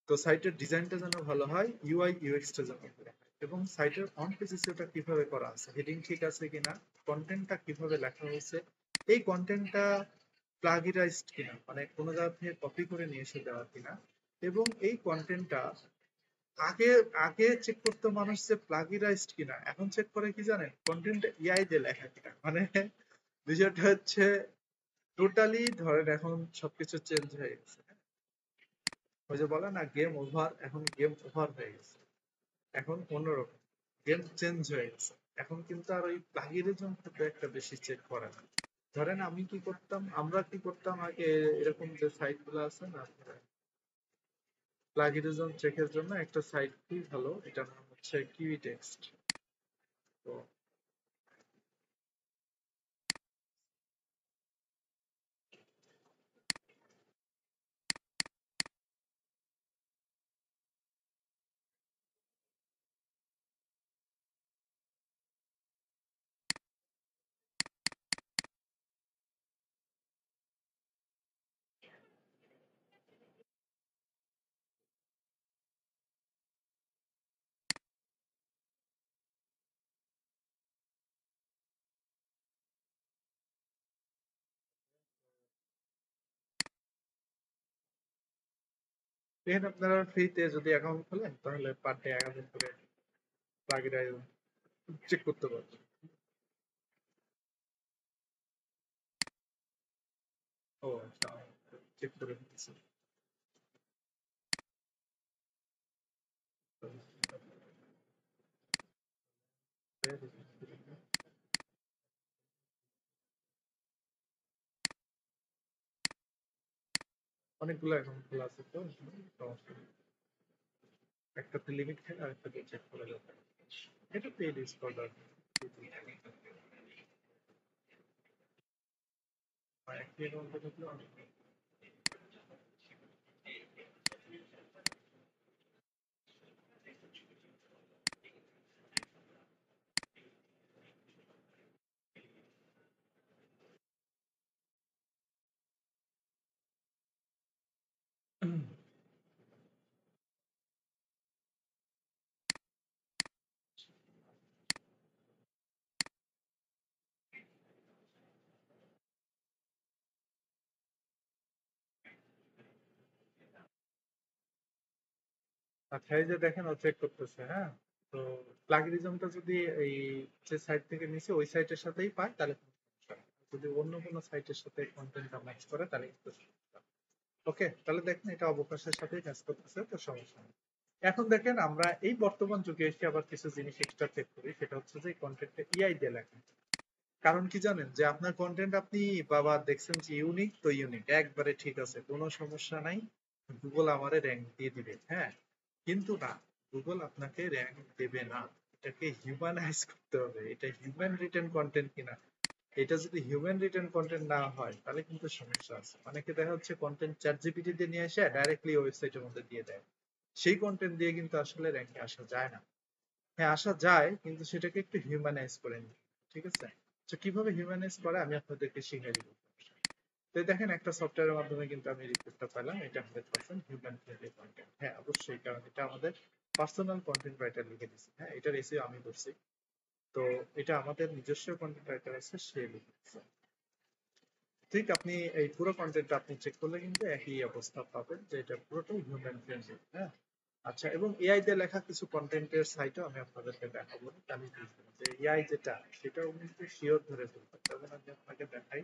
তো সাইটের ডিজাইনটা যেন ভালো হয়, ইউআই ইউএক্সটা যেন ভালো হয়, এবং সাইটের অন পেজ এসইওটা কিভাবে করা আছে, হেডিং ঠিক আছে কিনা, কন্টেন্টটা কিভাবে লেখা হয়েছে, এই কন্টেন্টটা প্লাগিরাইজড কিনা, মানে কোনো জায়গা থেকে কপি করে নিয়ে এসে দেওয়া কিনা, এবং এই কন্টেন্টটা আগে আগে চেক করতো মানুষ যে প্লাগিরাইজড কিনা, এখন চেক করে কি জানেন, কন্টেন্ট এআই দিয়ে লেখা কিনা। মানে বিষয়টা হচ্ছে টোটালি ধরেন এখন সবকিছু চেঞ্জ হয়ে গেছে। ওই যে বলে না গেম ওভার, এখন গেম ওভার হয়ে গেছে, এখন অন্যরকম গেম চেঞ্জ হয়ে গেছে। এখন কিন্তু আর ওই প্লাগিরিজম খুব একটা বেশি চেক করে না। ধরেন আমি কি করতাম, আমরা কি করতাম আগে, এরকম যে সাইট গুলো আছে না প্লাগিরিজম চেকের জন্য, একটা সাইট কি ভালো, এটার নাম হচ্ছে কিউই টেক্সট। তো দেখেন আপনারা ফ্রিতে যদি অ্যাকাউন্ট খোলেন তাহলে পার ডে 1000 করে প্লাগিরাইজ চেক করতে পারবেন। ও আচ্ছা, চেক করে দিচ্ছি। অনেকগুলো অ্যাকাউন্ট খোলা আছে তো, সমস্যা নেই। একটাতে লিমিট থাকে আর একটাতে চেক করা যাবে। এটা পেইড স্কলার। একটি অ্যাকাউন্টে থাকলে অনেক। আচ্ছা এই যে দেখেন ও চেক করতেছে, হ্যাঁ। তো প্লাগিরিজমটা যদি এই যে সাইট থেকে নিচে ওই সাইটের সাথেই পায় তাহলে কোনো সমস্যা নেই। যদি অন্য কোনো সাইটের সাথে কন্টেন্টটা ম্যাচ করে তাহলে একটু সমস্যা। ওকে, তাহলে দেখেন এটা অবকাশের সাথেই কাজ করতেছে, তো সমস্যা নেই। এখন দেখেন আমরা এই বর্তমান যুগে এসে আবার কিছু জিনিস এক্সট্রা চেক করি, সেটা হচ্ছে যে কন্টেন্টটা এআই দিয়ে লেখা। কারণ কি জানেন, যে আপনার কন্টেন্ট আপনি বাবা দেখছেন যে ইউনিক, তো ইউনিক একবারে ঠিক আছে, কোনো সমস্যা নাই, গুগল আমারে র্যাঙ্ক দিয়ে দিবে, হ্যাঁ। কিন্তু না, গুগল আপনাকে র্যাঙ্ক দেবে না। এটাকে হিউম্যানাইজ করতে হবে, এটা হিউম্যান রিটেন কন্টেন্ট কিনা। এটা যদি হিউম্যান রিটেন কন্টেন্ট না হয় তাহলে কিন্তু সমস্যা আছে। অনেকে দেখা হচ্ছে কন্টেন্ট চ্যাট জিপিটি দিয়ে নিয়ে এসে ডাইরেক্টলি ওয়েবসাইটের মধ্যে দিয়ে দেয়, সেই কন্টেন্ট দিয়ে কিন্তু আসলে র্যাঙ্কে আসা যায় না। হ্যাঁ আসা যায়, কিন্তু সেটাকে একটু হিউম্যানাইজ করে নিই। ঠিক আছে, তো কিভাবে হিউম্যানাইজ করে আমি আপনাদেরকে শিখিয়ে দিব। তো এই দেখেন একটা সফটওয়্যারের মাধ্যমে কিন্তু আমি রিপোর্টটা পেলাম, এটা 100% হিউম্যান ফ্রেন্ডলি কন্টেন্ট। হ্যাঁ অবশ্যই, কারণ এটা আমাদের পার্সোনাল কন্টেন্ট রাইটার লিখে দিচ্ছে, হ্যাঁ এটার এসইও আমি করছি। তো এটা আমাদের নিজস্ব কন্টেন্ট রাইটার আছে, সে লিখেছে। ঠিক আপনি এই পুরো কন্টেন্ট আপনি চেক করলে কিন্তু একই অবস্থা পাবেন যে এটা পুরোটাই হিউম্যান ফ্রেন্ডলি। হ্যাঁ, আচ্ছা, এবং এআই দিয়ে লেখা কিছু কন্টেন্টের সাইটও আমি আপনাদেরকে দেখাবো। আমি বলছিলাম যে এআই যেটা সেটাও কিন্তু শিওর ধরে ফেলতে, যেমন আমি আপনাকে দেখাই।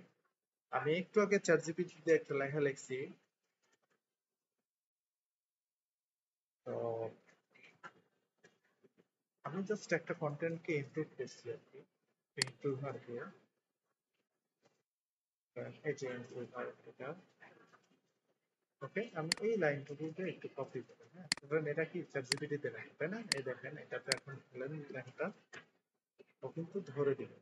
আমি একটু আগে চ্যাট জিপিটি দিয়ে একটা লেখা লিখছি। তো আমি জাস্ট একটা কন্টেন্টকে ইমপ্রুভ করছি আর কি, ইমপ্রুভার দিয়ে। এই যে ইমপ্রুভার, এটা ওকে। আমি এই লাইনটুকুতে একটু কপি করি। হ্যাঁ, ধরেন এটা কি চ্যাট জিপিটি তে লেখা, তাই না? এই দেখেন, এটাতে এখন বললেন লেখাটা, ও কিন্তু ধরে দিবে।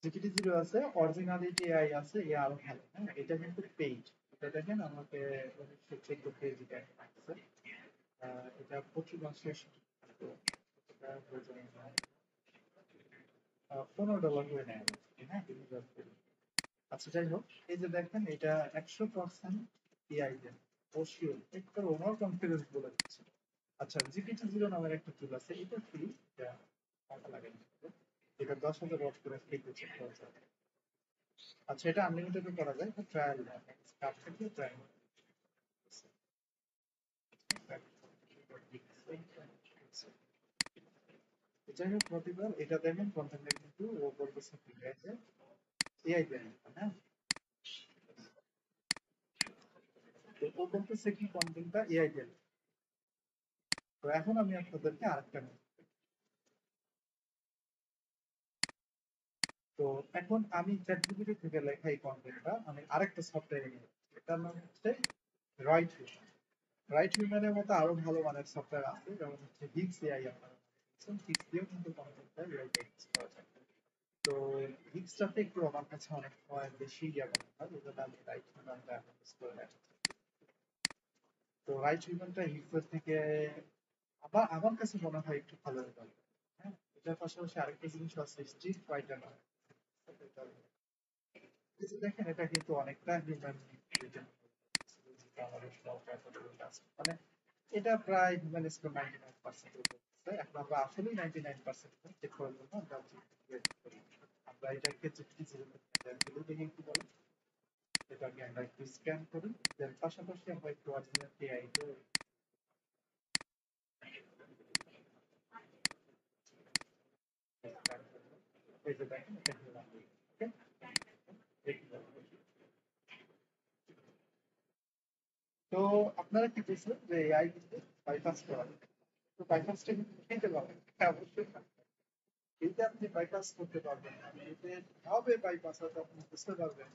জিপিটি জিরো আছে, অরিজিনালিটি এআই আছে, এ আরো ভালো। হ্যাঁ, এটা কিন্তু পেইড। এটা দেখেন আমাকে 1914 পেজ এটা আছে। এটা প্রতি মাসে $15 করে নেয়। হ্যাঁ, আচ্ছা, যাই হোক, এই যে দেখেন এটা 100% এআই দেন, ও শিওর, একটু ওভার কনফিডেন্স বলে দিচ্ছে। আচ্ছা, জিপিটি জিরো নামের একটা টুল আছে, এটা ফ্রি, এটা টাকা লাগে না। এটা 10,000 ওয়াট করে ফ্রি দিচ্ছে। আচ্ছা, এটা আনলিমিটেড করা যায়, এটা ট্রায়াল দেয়, স্টার্ট থেকে ট্রায়াল। যাই হোক, প্রতিবার এটা দেখেন কন্টেন্টে কিন্তু ও বলতেছে কি আছে, এআই দেন, হ্যাঁ। তো ও বলতেছে কি কন্টেন্টটা এআই দেন। তো এখন আমি আপনাদেরকে আরেকটা নেব। তো এখন আমি চ্যাটজিপিটি থেকে লেখা এই কন্টেন্টটা আমি আরেকটা সফটওয়্যারে নিয়ে যাচ্ছি। এটার নাম হচ্ছে রাইট হিউম্যান। রাইট হিউম্যানের মতো আরো ভালো মানের সফটওয়্যার আছে, যেমন হচ্ছে হিক্স এআই। আপনারা হিক্স দিয়েও কিন্তু কন্টেন্টটা এআই টেক্সট করা যায়। তো হিক্সটাতে একটু আমার কাছে অনেক সময় বেশি মনে হয়, এই জন্য আমি রাইট হিউম্যানটা ইউজ করে রাখি। তো রাইট হিউম্যানটা হিক্সের থেকে আমার কাছে মনে হয় একটু ভালো হবে। হ্যাঁ, এটার পাশাপাশি আরেকটা জিনিস আছে, স্ট্রিট ফাইটার। এই যে দেখেন, এটা কিন্তু অনেকটা হিউম্যান রিটেন, মানে এটা প্রায় হিউম্যান স্কোর 99% এখন আমরা আসলে 99% চেক করার জন্য আমরা আমরা এটাকে দেখি কি বলে, এটাকে আমরা একটু স্ক্যান করি, এর পাশাপাশি আমরা একটু অরিজিনাল এআই এই যে দেখেন, এটা হিউম্যান। তো আপনারা কি বলছেন যে এআই কিন্তু বাইপাস করা যায়। তো বাইপাসটা কিন্তু খেতে পারবেন, হ্যাঁ, অবশ্যই না। এতে আপনি বাইপাস করতে পারবেন না, এতে হবে বাইপাস হয়তো আপনি বুঝতে পারবেন,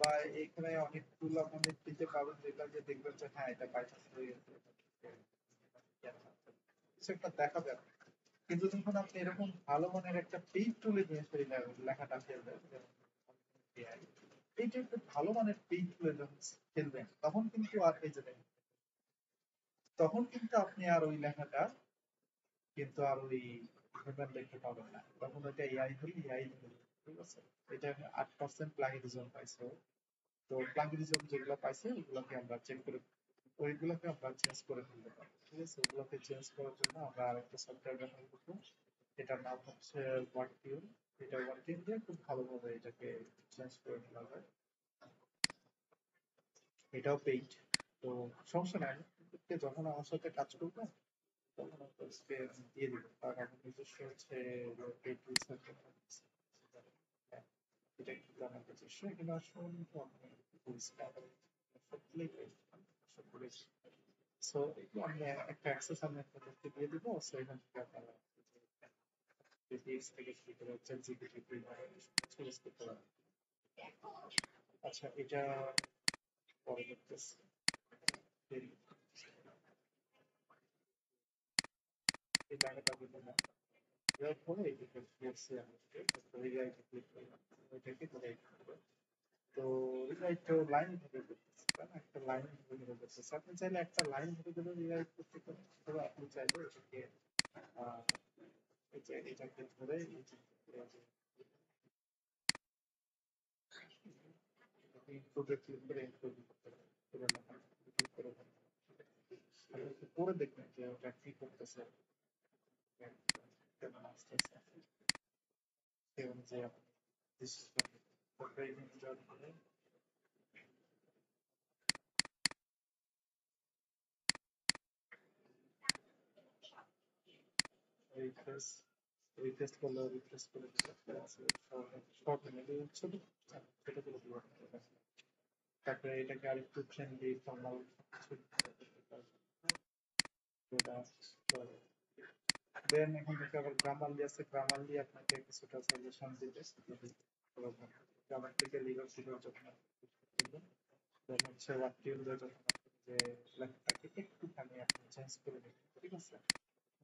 বা এখানে অনেক টুল আপনাদের দিতে পারবেন যেটা দিয়ে দেখবেন যে হ্যাঁ, এটা বাইপাস হয়ে গেছে, কিছু একটা দেখাবে আপনাকে। কিন্তু যখন আপনি এরকম ভালো মানের একটা পেইড টুলে নিয়ে সেই লেখাটা ফেলবেন, যেমন AI, এই যে একটা ভালো মানের পেইড টুলে যখন ফেলবেন, তখন কিন্তু আর এই যে দেখেন, তখন কিন্তু আপনি আর ওই লেখাটা কিন্তু আর ওই হিউম্যান দেখতে পাবেন না, তখন ওইটা এআই হলে এআই হবে। ঠিক আছে, এটা 8% প্লাগিরিজম পাইছে। তো প্লাগিরিজম যেগুলো পাইছে ওগুলোকে আমরা চেক করে, ওইগুলোকে আমরা চেঞ্জ করে ফেলতে পারি। ঠিক আছে, ওগুলোকে চেঞ্জ করার জন্য আমরা আরেকটা সফটওয়্যার ব্যবহার করবো, এটার নাম হচ্ছে ওয়ার্কটিউন। এটা ওয়ার্কটিউন দিয়ে খুব ভালোভাবে এটাকে চেঞ্জ করে ফেলা যায়। এটাও পেইড। তো সমস্যা নাই, যখন আমার সাথে কাজ করবে তখন আপনাকে দিয়ে দিব, কারণ আমার নিজস্ব হচ্ছে পেইড রিসার্চ এটা কিন্তু আমার নিজস্ব, এখানে অসংখ্য সবগুলোই পেইড, সবগুলোই। সো এগুলো আমি একটা অ্যাক্সেস আমি আপনাদেরকে দিয়ে দিব, সো এখান থেকে আপনারা থেকে শুরু করে হচ্ছে জিপিটি চুজ করতে পারেন। আচ্ছা, এটা পরে দেখতেছি। এই জায়গাটা কিন্তু না, এর পরে এটাকে ফোর্সে আমাকে রিরাইট ক্লিক করলাম, ওইটাকে রিরাইট করবো। তো রিরাইট লাইন ধরে করতেছি, তাই না? একটা লাইন ধরে করতেছি। আপনি চাইলে একটা লাইন ধরে ধরে রিরাইট করতে পারেন, অথবা আপনি চাইলে এটাকে আহ, এটাকে ধরে ইনক্লুডে ক্লিক করে ইনক্লুড করতে পারেন, ক্লিক করে আপনি একটু পড়ে দেখবেন যে ওটা কি করতেছে, কেমন আসতেছে সেই অনুযায়ী this is the training job করে রিফ্রেশ করলে রিফ্রেশ করে দিলে শর্ট মিনিট ছোট ছোট করে দিব তারপরে এটাকে আরেকটু ফ্রেন্ডলি ফর্মাল দেন এখান থেকে আবার গ্রামারলি আছে গ্রামারলি আপনাকে কিছুটা সলিউশন দিবে গ্রামাটিক্যাল লিগাল যখন দেন হচ্ছে ওয়ার্ড যখন যে লেখাটাকে একটুখানি আপনি চেঞ্জ করে নেবেন ঠিক আছে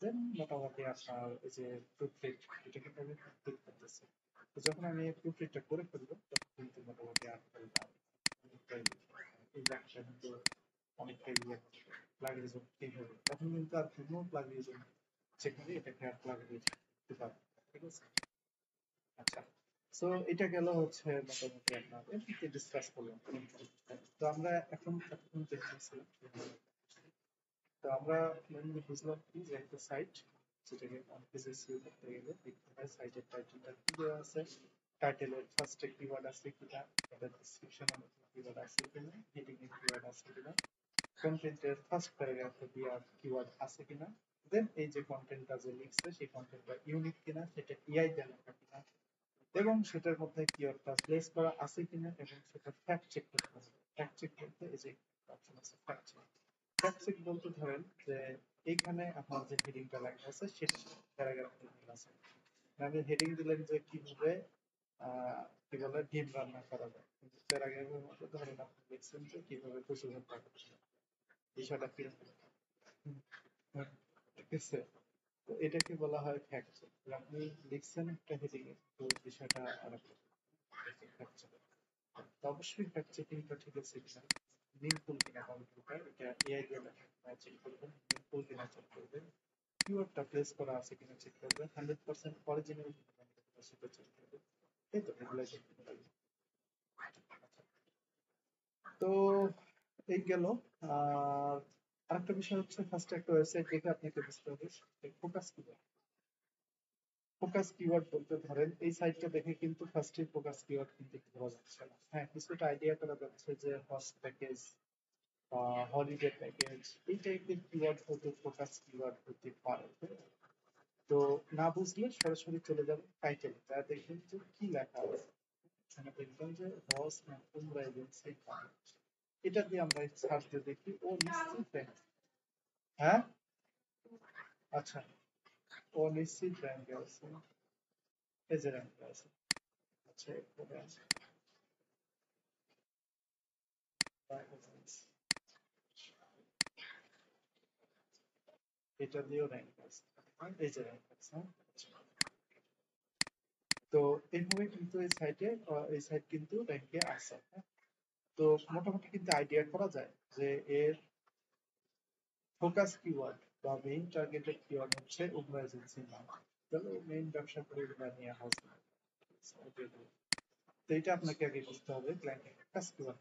দেন মোটামুটি আপনার এই যে প্রুফরিড এটা কিন্তু আমি প্রুফরিড করতেছি তো যখন আমি প্রুফরিডটা করে ফেলবো তখন কিন্তু মোটামুটি আপনার এই লেখাটা কিন্তু অনেকটাই প্লাগিয়ারিজম ঠিক হবে তখন কিন্তু আর কোনো প্লাগিয়ারিজম সেখানে এটাকে আর প্লাগিয়ারিজম দিতে পারবে ঠিক আছে আচ্ছা সো এটা গেল হচ্ছে মোটামুটি আপনার এমনিতে ডিসকাস করলাম তো আমরা এখন এতক্ষণ দেখতেছিলাম তো আমরা মেনলি বুঝলাম কি যে একটা সাইট যেটাকে অন পেজে সিও করতে গেলে দেখতে হয় সাইটের টাইটেলটা কি দেওয়া আছে টাইটেলের ফার্স্টে কিওয়ার্ড আছে কিনা এটা ডেসক্রিপশনে কিওয়ার্ড আছে কিনা হেডিং এর কিওয়ার্ড আছে কিনা কন্টেন্টের ফার্স্ট প্যারাগ্রাফে দেওয়া কিওয়ার্ড আছে কিনা দেন এই যে কন্টেন্টটা যে লিখছে সেই কন্টেন্টটা ইউনিক কিনা সেটা এআই দিয়ে লেখা কিনা এবং সেটার মধ্যে কিওয়ার্ডটা প্লেস করা আছে কিনা এবং সেটা ফ্যাক্ট চেক করতে হবে ফ্যাক্ট চেক করতে এই যে অপশন আছে ফ্যাক্ট চেক ফ্যাক্ট চেক বলতে ধরেন যে এইখানে আপনার যে হেডিংটা লেখা আছে সেটা প্যারাগ্রাফে লেখা আছে মানে হেডিং দিলেন যে কিভাবে কি বলে ডিম রান্না করা যায় কিন্তু প্যারাগ্রাফের মধ্যে ধরেন আপনি লিখছেন যে কিভাবে কচু ভর্তা করা যায় বিষয়টা কি ঠিক আছে তো এটাকে বলা হয় ফ্যাক্ট চেক আপনি লিখছেন একটা হেডিং এ তো বিষয়টা আর ফ্যাক্ট চেক তো অবশ্যই ফ্যাক্ট চেকিংটা ঠিক আছে কিনা মিনফুল কিনা কম্পিউটার এটা এআই দিয়ে চেক করবেন মিনফুল কিনা চেক করবেন কিওয়ার্ডটা প্লেস করা আছে কিনা চেক করবেন 100% অরিজিনাল কিনা সেটা চেক করবেন এই তো এগুলাই চেক করতে হবে তো এই গেল আর আরেকটা বিষয় হচ্ছে ফার্স্টে একটা ওয়েবসাইট দেখে আপনাকে বুঝতে হবে ফোকাস কিওয়ার্ড ফোকাস কিওয়ার্ড বলতে ধরেন এই সাইটটা দেখে কিন্তু ফার্স্টে ফোকাস কিওয়ার্ড কিন্তু ধরা যাচ্ছে না হ্যাঁ কিছুটা আইডিয়া করা যাচ্ছে যে হোস্ট প্যাকেজ হলিডে প্যাকেজ এই টাইপের কিওয়ার্ড হতে ফোকাস কিওয়ার্ড হতে পারে তো না বুঝলে সরাসরি চলে যাবেন টাইটেল যা দেখবেন যে কি লেখা আছে এখানে দেখবেন যে রস উমরা এজেন্সি এটা দিয়ে আমরা সার্চ দিয়ে দেখি ও নিশ্চিত ব্যাংক হ্যাঁ আচ্ছা ও নিশ্চিত ব্যাংকে আছে এই যে ব্যাংকে আছে আচ্ছা এরপরে আছে এটা দিয়েও র্যাঙ্ক আছে এই যে র্যাঙ্ক আছে তো এইভাবে কিন্তু এই সাইট কিন্তু র্যাঙ্কে আছে তো মোটামুটি কিন্তু আইডিয়া করা যায় যে এর ফোকাস কিওয়ার্ড বা মেইন টার্গেটেড কিওয়ার্ড হচ্ছে উমরা এজেন্সির নাম তাহলে মেইন ব্যবসা করে উমরা নিয়ে হাউস তো এটা আপনাকে আগে বুঝতে হবে ক্লায়েন্টের ফোকাস কিওয়ার্ড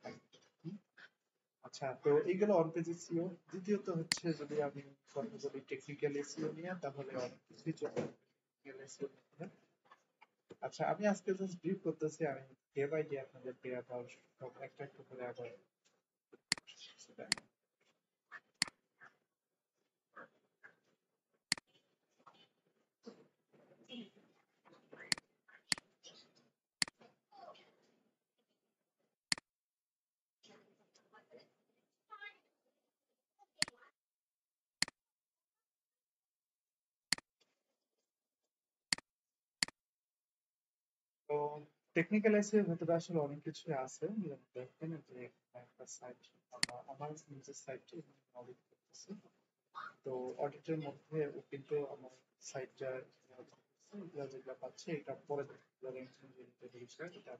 আচ্ছা তো এইগুলো অন পেজ এসইও দ্বিতীয়ত হচ্ছে যদি আমি কথা বলি টেকনিক্যাল এসইও নিয়ে তাহলে অনেক কিছুই চলে টেকনিক্যাল এসইও আচ্ছা আমি আজকে জাস্ট ব্রিফ করতেছি আমি ডে বাই ডে আপনাদেরকে আবার সব একটা একটা করে আবার তো টেকনিক্যাল এসইও ভেতরে আসলে অনেক কিছু আছে যেমন দেখেন যে একটা সাইট আমার নিজের সাইটে অডিট করতেছি তো অডিটের মধ্যে ও কিন্তু আমার সাইটটা যেগুলো পাচ্ছে এটা পরে বিষয় এটা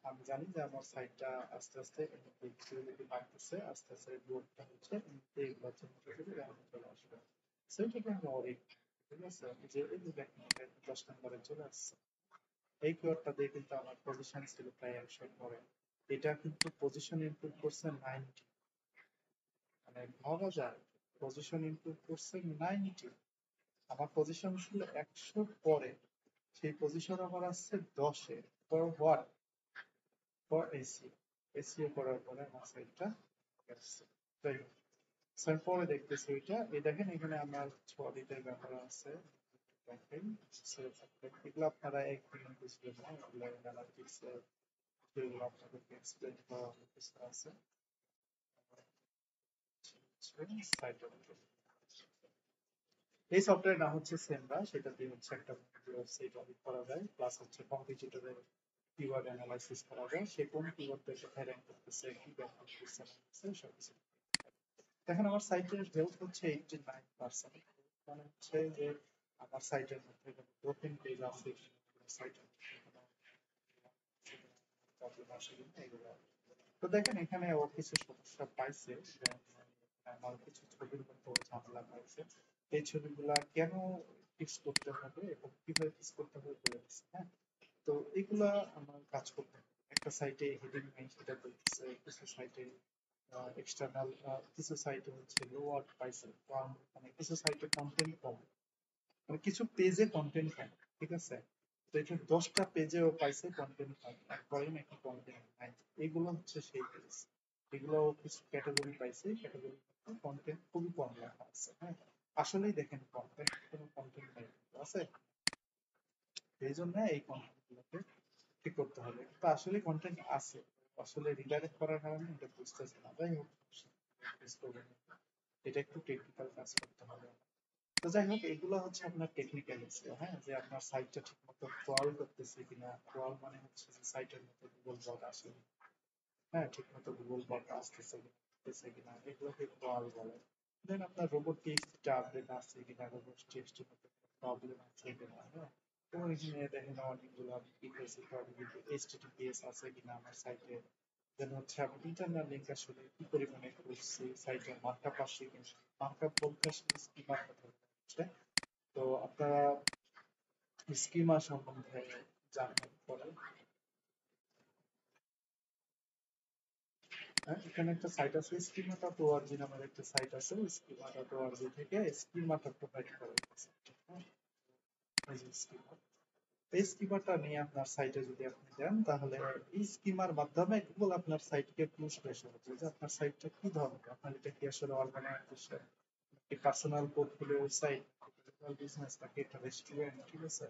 আমি জানি যে আমার সাইটটা আস্তে আস্তে ভিজিবিলিটি বাড়তেছে আস্তে আস্তে গ্রোথটা হচ্ছে এগুলো চলে আসবে সেইটাকে আমি অডিট ঠিক আছে যে এই যে দেখেন 10 নম্বরে চলে আসছে এই কিওয়ার্ডটা দিয়ে কিন্তু আমার পজিশন ছিল প্রায় 100 পরে এটা কিন্তু পজিশন ইমপ্রুভ করছে 90 মানে ভাবা যায় পজিশন ইমপ্রুভ করছে 90 আমার পজিশন ছিল 100 পরে সেই পজিশন আমার আসছে 10-এ। For what? For AC. এসিও করার পরে আমার সাইটটা আসছে। যাই হোক, স্যার পরে দেখতেছি ওইটা। এই দেখেন এখানে আমার অডিটের ব্যাপার আছে। দেখেন এগুলো আপনারা একদিন বুঝবেন না, এগুলো অ্যানালিটিক্স যেগুলো আপনাদেরকে এক্সপ্লেন করা অনেক কিছু আছে। এই সফটওয়্যার নাম হচ্ছে সেমরা, সেটা দিয়ে হচ্ছে একটা ওয়েবসাইট অডিট করা যায়, প্লাস হচ্ছে কম্পিটিটরের কিওয়ার্ড অ্যানালাইসিস করা যায়, সে কোন কিওয়ার্ডটা কোথায় র্যাঙ্ক করতেছে, কি ব্যাপার করতেছে সবকিছু। দেখেন আমার সাইটের হেলথ হচ্ছে 89%, মানে হচ্ছে যে আমার সাইটের মধ্যে কোনো ব্রোকেন পেজ আছে সাইটের প্রবলেম আসে কিনা এগুলো। তো দেখেন এখানে ও কিছু সমস্যা পাইছে, আমার কিছু ছবির মধ্যে ঝামেলা পাইছে। এই ছবিগুলা কেন ফিক্স করতে হবে এবং কিভাবে ফিক্স করতে হবে বলে দিচ্ছে, হ্যাঁ। তো এগুলা আমার কাজ করতে হবে। একটা সাইটে হেডিং নেই সেটা বলতেছে, কিছু সাইটে এক্সটার্নাল, কিছু সাইটে হচ্ছে লো ওয়ার্ড পাইছে, মানে কিছু সাইটে কন্টেন্ট কম, মানে কিছু পেজে কন্টেন্ট কম, ঠিক আছে। তো এটা 10টা পেজেও পাইছে কন্টেন্ট কম, একবারে নাকি কন্টেন্ট নাই। এগুলো হচ্ছে সেই পেজ, এগুলো কিছু ক্যাটাগরি পাইছে, ক্যাটাগরি কন্টেন্ট খুবই কম লেখা আছে, হ্যাঁ। আসলেই দেখেন কন্টেন্ট, কোনো কন্টেন্ট নাই আছে, এই জন্য এই কন্টেন্ট গুলোকে ঠিক করতে হবে। তো আসলে কন্টেন্ট আছে, আসলে রিডাইরেক্ট করার কারণে এটা বুঝতেছে না। যাই হোক, এটা একটু টেকনিক্যাল কাজ করতে হবে। তো যাই হোক, এগুলো হচ্ছে আপনার টেকনিক্যাল ইস্যু, হ্যাঁ, যে আপনার সাইটটা ঠিকমতো ক্রল করতেছে কিনা। ক্রল মানে হচ্ছে যে সাইটের মধ্যে গুগল বট আসে, হ্যাঁ, ঠিকমতো গুগল বট আসতেছে কিনা, এগুলোকে ক্রল বলে। দেন আপনার রোবট টিএক্সটি আপডেট আসছে কিনা, রোবট টিএক্সটি মধ্যে প্রবলেম আছে কিনা, হ্যাঁ। তো এখানে দেখেন অনেকগুলো আমি কি করেছি, এইচটিটিপিএস আছে কিনা আমার সাইটে। দেন হচ্ছে আমি ইন্টারনাল লিঙ্ক আসলে কি পরিমাণে করছি, সাইটের মার্কআপ আসছে কিনা। মার্কআপ বলতে আসলে কি মার্কআপ হচ্ছে, তো আপনারা স্কিমা সম্বন্ধে জানবেন পরে, হ্যাঁ। এখানে একটা সাইট আছে স্কিমা ডট ওআরজি নামের একটা সাইট আছে, স্কিমা ডট ওআরজি থেকে স্কিমাটা প্রোভাইড করা হয়েছে, হ্যাঁ। এই যে স্কিমা, এই স্কিমাটা নিয়ে আপনার সাইটে যদি আপনি দেন, তাহলে এই স্কিমার মাধ্যমে গুগল আপনার সাইটকে পুশ করে সাহায্য, যে আপনার সাইটটা কি ধরনের, আপনার এটা কি আসলে অর্গানাইজেশন, কি পার্সোনাল পোর্টফোলিও সাইট, বিজনেস নাকি একটা রেস্টুরেন্ট, ঠিক আছে।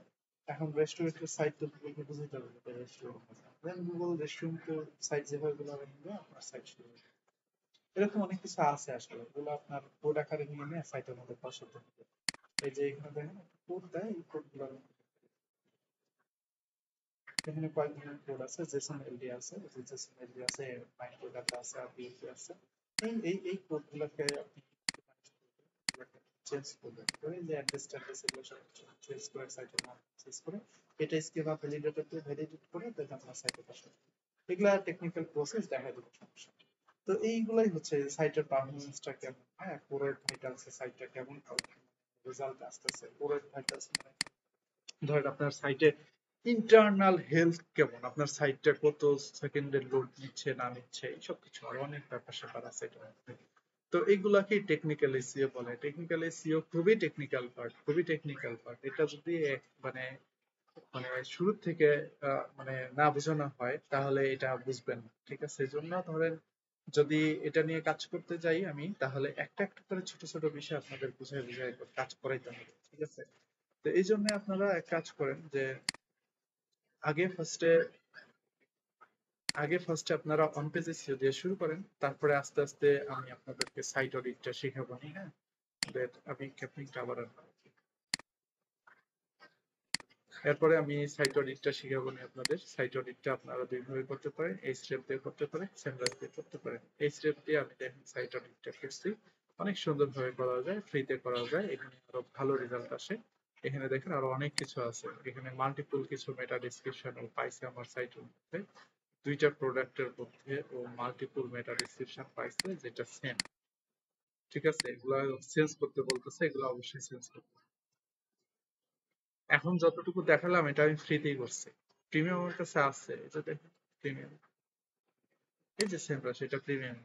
এখন রেস্টুরেন্টের সাইট তো গুগলকে বুঝতে হবে যে রেস্টুরেন্ট, দেন গুগল রেস্টুরেন্টের সাইট যেভাবে গুলো নিবে আপনার সাইট শুরু হবে। এরকম অনেক কিছু আছে আসলে, এগুলো আপনার কোড আকারে নিয়ে নিয়ে সাইটের মধ্যে বসাতে হবে। এই যে এখানে দেখেন কোড দেয়, এই কোড গুলো এখানে কয়েক ধরনের কোড আছে, জেসন এলডি আছে, জেসন এলডি আছে, মাইক্রো ডাটা আছে, আর বিএসপি আছে। এই কোড গুলোকে আপনি চেঞ্জ করবেন, করে যে অ্যাড্রেস ট্যাড্রেস এগুলো সব চেঞ্জ করে সাইটের নাম চেঞ্জ করে এটা স্কিমা ভ্যালিডেটর দিয়ে ভ্যালিডেট করে দেন আপনার সাইটে পাঠাবেন। এগুলা টেকনিক্যাল প্রসেস, দেখা দিবে সমস্যা। তো এইগুলাই হচ্ছে সাইটের পারফরমেন্সটা কেমন, হ্যাঁ, কোরের ভাইটালস সাইটটা কেমন রেজাল্ট আসতেছে, কোরের ভাইটালস মানে ধরেন আপনার সাইটে ইন্টারনাল হেলথ কেমন, আপনার সাইটটা কত সেকেন্ডে লোড নিচ্ছে না নিচ্ছে, এইসব কিছু আরো অনেক ব্যাপার স্যাপার আছে এটার মধ্যে। তো এইগুলাকে টেকনিক্যাল এসইও বলে। টেকনিক্যাল এসইও খুবই টেকনিক্যাল পার্ট, খুবই টেকনিক্যাল পার্ট। এটা যদি মানে মানে শুরু থেকে মানে না বোঝানো হয় তাহলে এটা বুঝবেন না, ঠিক আছে। এই জন্য ধরেন যদি এটা নিয়ে কাজ করতে যাই আমি, তাহলে একটা একটা করে ছোট ছোট বিষয় আপনাদের বুঝাই বুঝাই কাজ করাইতে হবে, ঠিক আছে। তো এই জন্য আপনারা এক কাজ করেন যে আগে ফার্স্টে আপনারা অন পেজ এসইও দিয়ে শুরু করেন, তারপরে আস্তে আস্তে আমি আপনাদেরকে সাইট অডিটটা শেখাবো, হ্যাঁ। আমি ক্যাপলিংটা আবার এরপরে আমি সাইট অডিটটা শিখাবো না আপনাদের। সাইট অডিটটা আপনারা দুইভাবে করতে পারেন, এই স্টেপ দিয়ে করতে পারেন, সেমরাস দিয়ে করতে পারেন। এই স্টেপ দিয়ে আমি দেখেন সাইট অডিটটা করছি, অনেক সুন্দরভাবে করা যায়, ফ্রিতে করা যায়, এখানে আরো ভালো রেজাল্ট আসে। এখানে দেখেন আরো অনেক কিছু আছে, এখানে মাল্টিপল কিছু মেটা ডেসক্রিপশন পাইছে আমার সাইটের মধ্যে, দুইটা প্রোডাক্টের মধ্যে ও মাল্টিপল মেটা ডেসক্রিপশন পাইছে যেটা সেম, ঠিক আছে। এগুলা চেঞ্জ করতে বলতেছে, এগুলো অবশ্যই চেঞ্জ করতে। এখন যতটুকু দেখালাম এটা আমি ফ্রিতেই করছি, প্রিমিয়াম আমার কাছে আছে, এটা দেখুন প্রিমিয়াম, এই যে সেমরাস, এটা প্রিমিয়াম,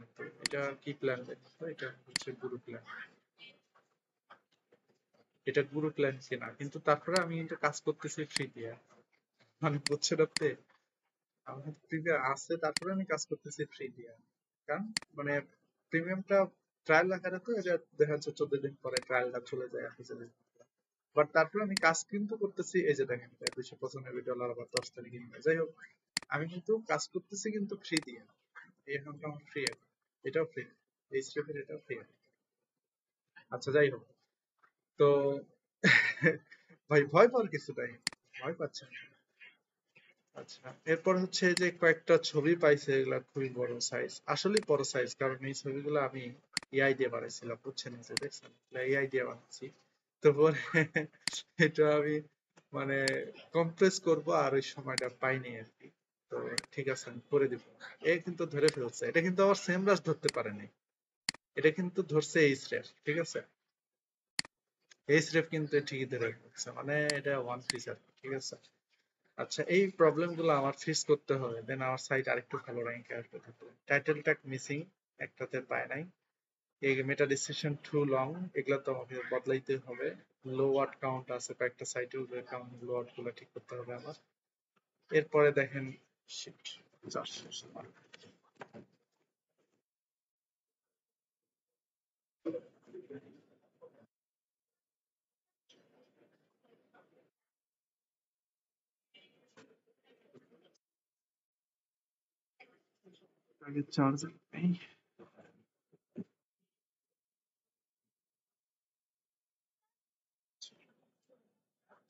এটা কি প্ল্যান দেখো, এটা হচ্ছে গুরু প্ল্যান। এটা পুরো ক্লায়েন্ট কিনা, কিন্তু তারপরে আমি কিন্তু কাজ করতেছি ফ্রি দিয়ে। মানে বুঝছেন আপনি, আমার প্রিমিয়াম আছে তারপরে আমি কাজ করতেছি ফ্রি দিয়ে। কারণ মানে প্রিমিয়ামটা ট্রায়াল আকারে, তো এটা দেখা যাচ্ছে 14 দিন পরে ট্রায়ালটা চলে যায় আর কিছু দিন। বাট তারপরে আমি কাজ কিন্তু করতেছি, এই যে দেখেন $295 আবার 10 তারিখে নিয়ে, যাই হোক আমি কিন্তু কাজ করতেছি কিন্তু ফ্রি দিয়ে। এই অ্যাকাউন্টটা আমার ফ্রি, এটাও ফ্রি, এই স্টেপের এটাও ফ্রি। আচ্ছা যাই হোক, তো ভাই ভয় পাওয়ার কিছু নাই, ভয় পাচ্ছেন না। আচ্ছা, এরপর হচ্ছে যে কয়েকটা ছবি পাইছে, এগুলা খুবই বড় সাইজ, আসলে বড় সাইজ, কারণ এই ছবিগুলো আমি এআই দিয়ে বানাইছিলাম, বুঝছেন, এই যে দেখছেন এআই দিয়ে বানাচ্ছি। তো পরে এটা আমি মানে কম্প্রেস করব, আর ওই সময়টা পাইনি আর কি। তো ঠিক আছে আমি করে দিব। এ কিন্তু ধরে ফেলছে, এটা কিন্তু আবার সেম রাশ ধরতে পারেনি, এটা কিন্তু ধরছে এইচ রেফ, ঠিক আছে, এইচ রেফ কিন্তু ঠিকই ধরে ফেলছে, মানে এটা ওয়ান ফিচার, ঠিক আছে। আচ্ছা, এই প্রবলেম গুলো আমার ফেস করতে হবে, দেন আমার সাইট আরেকটু ভালো র্যাঙ্কে আসবে। টাইটেল ট্যাগ মিসিং, একটাতে পায় নাই। এই মেটা ডিসক্রিপশন টু লং, এগুলো তো আমাকে বদলাইতে হবে। লো ওয়ার্ড কাউন্ট আছে কয়েকটা সাইটে, কাউন্ট লো ওয়ার্ড গুলো ঠিক করতে হবে আমার। এরপরে দেখেন, শিট, 400 আগে চার্জার নেই।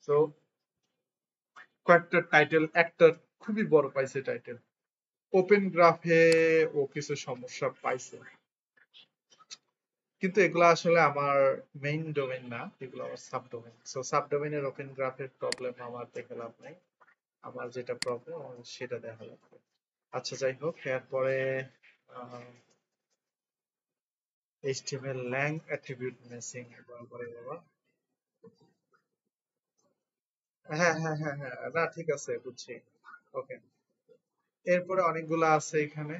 তো কয়েকটা টাইটেল, একটা খুবই বড় পাইছে টাইটেল, ওপেন গ্রাফে ও কিছু সমস্যা পাইছে, কিন্তু এগুলো আসলে আমার মেইন ডোমেইন না, এগুলো আমার সাব ডোমেইন। সো সাব ডোমেইনের ওপেন গ্রাফের প্রবলেম আমার দেখে লাভ নাই, আমার যেটা প্রবলেম আমার সেটা দেখা লাগবে। আচ্ছা যাই হোক, এরপরে HTML ল্যাং অ্যাট্রিবিউট মিসিং, বাবা বাবা। হ্যাঁ হ্যাঁ হ্যাঁ হ্যাঁ, না ঠিক আছে, বুঝছি। ওকে, এরপরে অনেকগুলো আছে এখানে।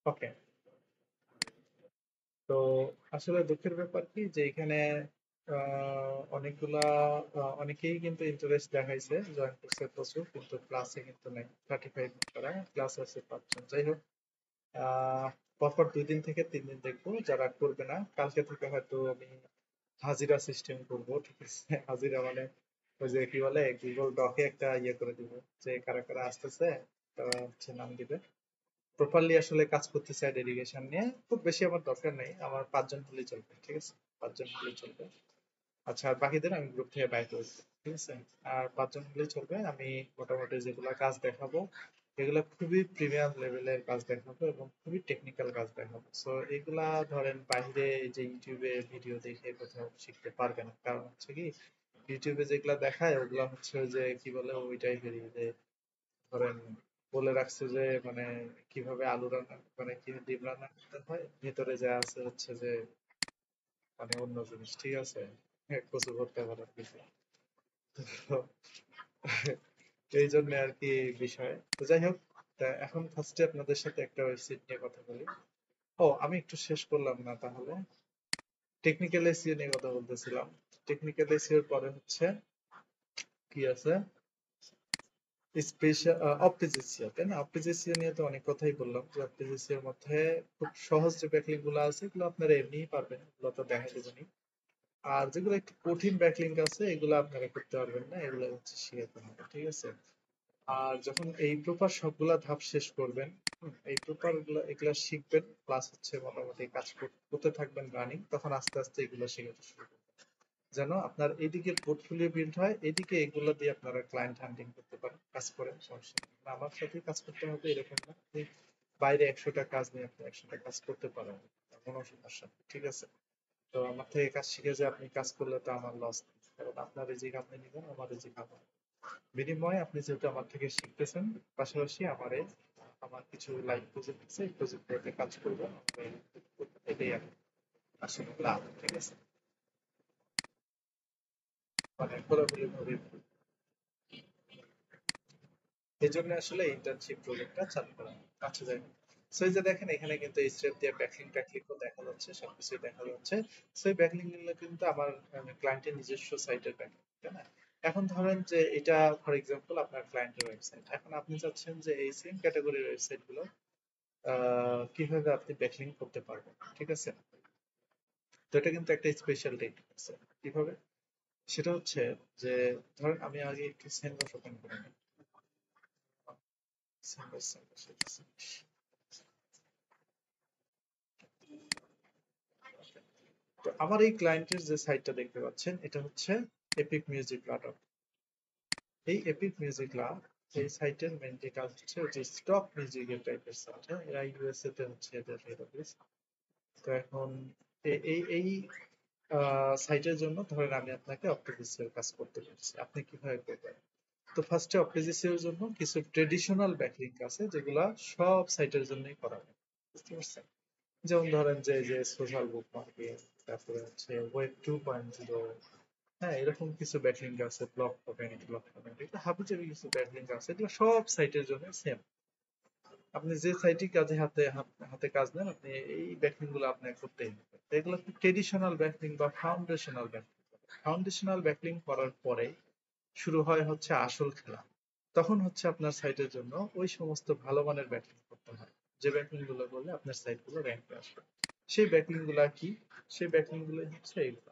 ওকে, তো আসলে দুঃখের ব্যাপার কি যে এখানে অনেকগুলা অনেকেই কিন্তু ইন্টারেস্ট দেখাইছে, জয়েন করছে প্রচুর, কিন্তু ক্লাসে কিন্তু নাই। 35 তারা ক্লাস আছে 5 জন। যাই হোক, পরপর 2 দিন থেকে 3 দিন দেখবো, যারা করবে না কালকে থেকে হয়তো আমি হাজিরা সিস্টেম করবো, ঠিক আছে। হাজিরা মানে ওই যে কি বলে, গুগল ডকে একটা ইয়ে করে দিব, যে কারা কারা আসতেছে তারা হচ্ছে নাম দিবে। প্রপারলি আসলে কাজ করতে চাই ডেডিকেশন নিয়ে, খুব বেশি আমার দরকার নেই, আমার 5 জন হলেই চলবে, ঠিক আছে, 5 জন হলেই চলবে। আচ্ছা, আর বাকিদের আমি গ্রুপ থেকে বাইর করে দিবো, ঠিক আছে। আর 5 জন হলেই চলবে, আমি মোটামুটি যেগুলা কাজ দেখাবো এগুলা খুবই প্রিমিয়াম লেভেলের কাজ দেখাবো এবং খুবই টেকনিক্যাল কাজ দেখাবো। সো এগুলা ধরেন বাইরে যে ইউটিউবে ভিডিও দেখে কোথাও শিখতে পারবে না, কারণ হচ্ছে কি, ইউটিউবে যেগুলা দেখায় ওগুলা হচ্ছে ওই যে কি বলে ওই টাইপেরই, যে ধরেন বলে রাখছে যে মানে কিভাবে আলু রান্না, মানে কি ডিম রান্না করতে হয়, ভিতরে যা আছে হচ্ছে যে মানে অন্য জিনিস, ঠিক আছে, কচু ভর্তা করার কিছু। তো এই জন্য আর কি বিষয়। তো যাই হোক, তা এখন ফার্স্টে আপনাদের সাথে একটা ওয়েবসাইট নিয়ে কথা বলি। ও, আমি একটু শেষ করলাম না তাহলে, টেকনিক্যাল এসইও নিয়ে কথা বলতেছিলাম। টেকনিক্যাল এসইও এর পরে হচ্ছে কি আছে, স্পেশাল অপ্টিজিসিয়া, তাই না? অপ্টিজিসিয়া নিয়ে তো অনেক কথাই বললাম, যে অপ্টিজিসিয়ার মধ্যে খুব সহজ যে ব্যাকলিঙ্ক গুলো আছে এগুলো আপনারা এমনিই পারবেন, এগুলো তো দেখা দেবেনি। আর যেগুলো একটু কঠিন ব্যাকলিঙ্ক আছে এগুলো আপনারা করতে পারবেন না, এগুলো হচ্ছে শিখাতে হবে, ঠিক আছে। আর যখন এই প্রপার সবগুলা ধাপ শেষ করবেন, এই প্রপার এগুলা শিখবেন, প্লাস হচ্ছে মোটামুটি কাজ করতে থাকবেন রানিং, তখন আস্তে আস্তে এগুলো শিখতে শুরু করবেন, যেন আপনার এইদিকে পোর্টফোলিও বিল্ড হয়, এদিকে এগুলো দিয়ে আপনারা ক্লায়েন্ট হান্টিং করতে পারেন, কাজ করেন, সমস্যা নেই। আমার সাথে কাজ করতে হবে এরকম না, আপনি বাইরে 100টা কাজ নিয়ে আপনি 100টা কাজ করতে পারেন, কোনো সমস্যা নেই, ঠিক আছে? তো আমার থেকে কাজ শিখে যে আপনি কাজ করলে তো আমার লস নেই, কারণ আপনার রিজিক আপনি নিবেন, আমার রিজিক আমার বিনিময়ে, আপনি যেহেতু আমার থেকে শিখতেছেন, পাশাপাশি আমার কিছু লাইভ প্রজেক্ট আছে, এই প্রজেক্টগুলোতে কাজ করবেন, এটাই আর আসলে লাভ, ঠিক আছে? মানে পুরোপুরি ভাবে এই জন্য আসলে ইন্টার্নশিপ প্রজেক্টটা চালু করা। আচ্ছা, যাই হোক। সো এই যে দেখেন এখানে কিন্তু এই স্টেপ দিয়ে ব্যাকলিং ট্যাকলিংও দেখা যাচ্ছে, সবকিছুই দেখা যাচ্ছে। সো এই ব্যাকলিং গুলো কিন্তু আমার ক্লায়েন্টের নিজস্ব সাইটের ব্যাকলিং, তাই না? এখন ধরেন যে এটা ফর এক্সাম্পল আপনার ক্লায়েন্টের ওয়েবসাইট, এখন আপনি চাচ্ছেন যে এই সেম ক্যাটাগরির ওয়েবসাইট গুলো কিভাবে আপনি ব্যাকলিং করতে পারবেন, ঠিক আছে? তো এটা কিন্তু একটা স্পেশাল টেকনিক আছে। কিভাবে? সেটা হচ্ছে যে ধরেন আমি আগে একটু সেন্ডস ওপেন করে নিই। সেন্ডস তো আমার এই ক্লায়েন্টের যে সাইটটা দেখতে পাচ্ছেন, এটা হচ্ছে এপিক মিউজিক লা। এই এপিক মিউজিক লা এই সাইটের মেইন যে কাজ হচ্ছে যে স্টক মিউজিকের টাইপের সাইট, হ্যাঁ, এরা ইউএসএ তে হচ্ছে এদের হেড অফিস। তো এখন এই সাইটের জন্য ধরেন আমি আপনাকে অপ্টিভিসিও কাজ করতে বলছি, আপনি কিভাবে করবেন? তো ফার্স্টে অপ্টিভিসিওর জন্য কিছু ট্রেডিশনাল ব্যাকলিংক আছে যেগুলা সব সাইটের জন্যই করা হয়, বুঝতে পারছেন? যেমন ধরেন যে এই যে সোশ্যাল বুক মার্কেট, তারপরে হচ্ছে ওয়েব 2.0, হ্যাঁ, এরকম কিছু ব্যাকলিংক আছে, ব্লগ কমিউনিটি, ব্লগ কমিউনিটি, এটা হাবিজাবি কিছু ব্যাকলিংক আছে, এগুলো সব সাইটের জন্য সেম। আপনি যে সাইটে কাজে হাতে কাজ নেন, আপনি এই ব্যাকলিংক গুলো আপনাকে করতেই হবে। তো এগুলো ট্রেডিশনাল ব্যাকলিংক বা ফাউন্ডেশনাল ব্যাকলিংক। ফাউন্ডেশনাল ব্যাকলিংক করার পরে শুরু হয় হচ্ছে আসল খেলা। তখন হচ্ছে আপনার সাইটের জন্য ওই সমস্ত ভালো মানের ব্যাকলিংক করতে হয়, যে ব্যাকলিংক গুলো করলে আপনার সাইট গুলো র্যাঙ্কে আসবে। সেই ব্যাকলিংক গুলা কি? সেই ব্যাকলিংক গুলো হচ্ছে এইগুলো।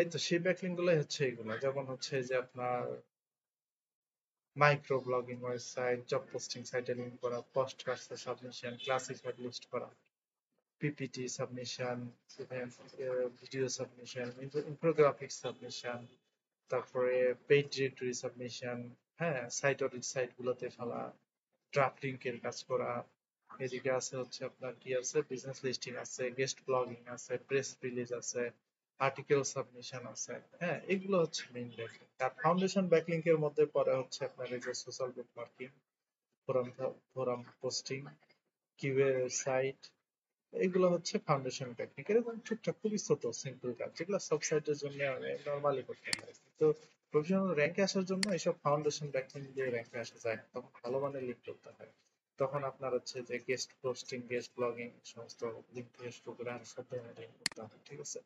এই তো সেই ব্যাকলিংক গুলাই হচ্ছে এগুলো, যেমন হচ্ছে যে আপনার micro blogging website, job posting সাইটে লিংক করা, পডকাস্ট সাবমিশন, ক্লাসিফাইড লিস্ট করা, PPT submission, video submission, infographic submission, তারপরে পেইড ডিরেক্টরি সাবমিশন, হ্যাঁ, সাইট অডিট সাইট গুলোতে ফেলা, ড্রাফট লিংকের কাজ করা। এদিকে আছে হচ্ছে আপনার কি আছে, বিজনেস লিস্টিং আছে, গেস্ট ব্লগিং আছে, প্রেস রিলিজ আছে, আর্টিকেল সাবমিশন আছে, হ্যাঁ, এগুলো হচ্ছে মেইন ব্যাকলিংক। আর ফাউন্ডেশন ব্যাকলিংক এর মধ্যে পড়ে হচ্ছে আপনার এই যে social bookmarking, forum forum posting, QA site, এগুলো হচ্ছে ফাউন্ডেশন টেকনিক। এরকম টুকটাক খুবই ছোট সিম্পল কাজ, যেগুলো সব সাইটের জন্য নর্মালি করতে হয়। তো প্রফেশনাল র্যাঙ্কে আসার জন্য এইসব ফাউন্ডেশন ব্যাকলিং দিয়ে র্যাঙ্কে আসা যায় না, তখন ভালো মানের লিঙ্ক করতে হয়। তখন আপনার হচ্ছে যে গেস্ট পোস্টিং, গেস্ট ব্লগিং, সমস্ত লিঙ্ক থেকে শুরু করে আর সব ধরনের লিঙ্ক করতে হবে, ঠিক আছে?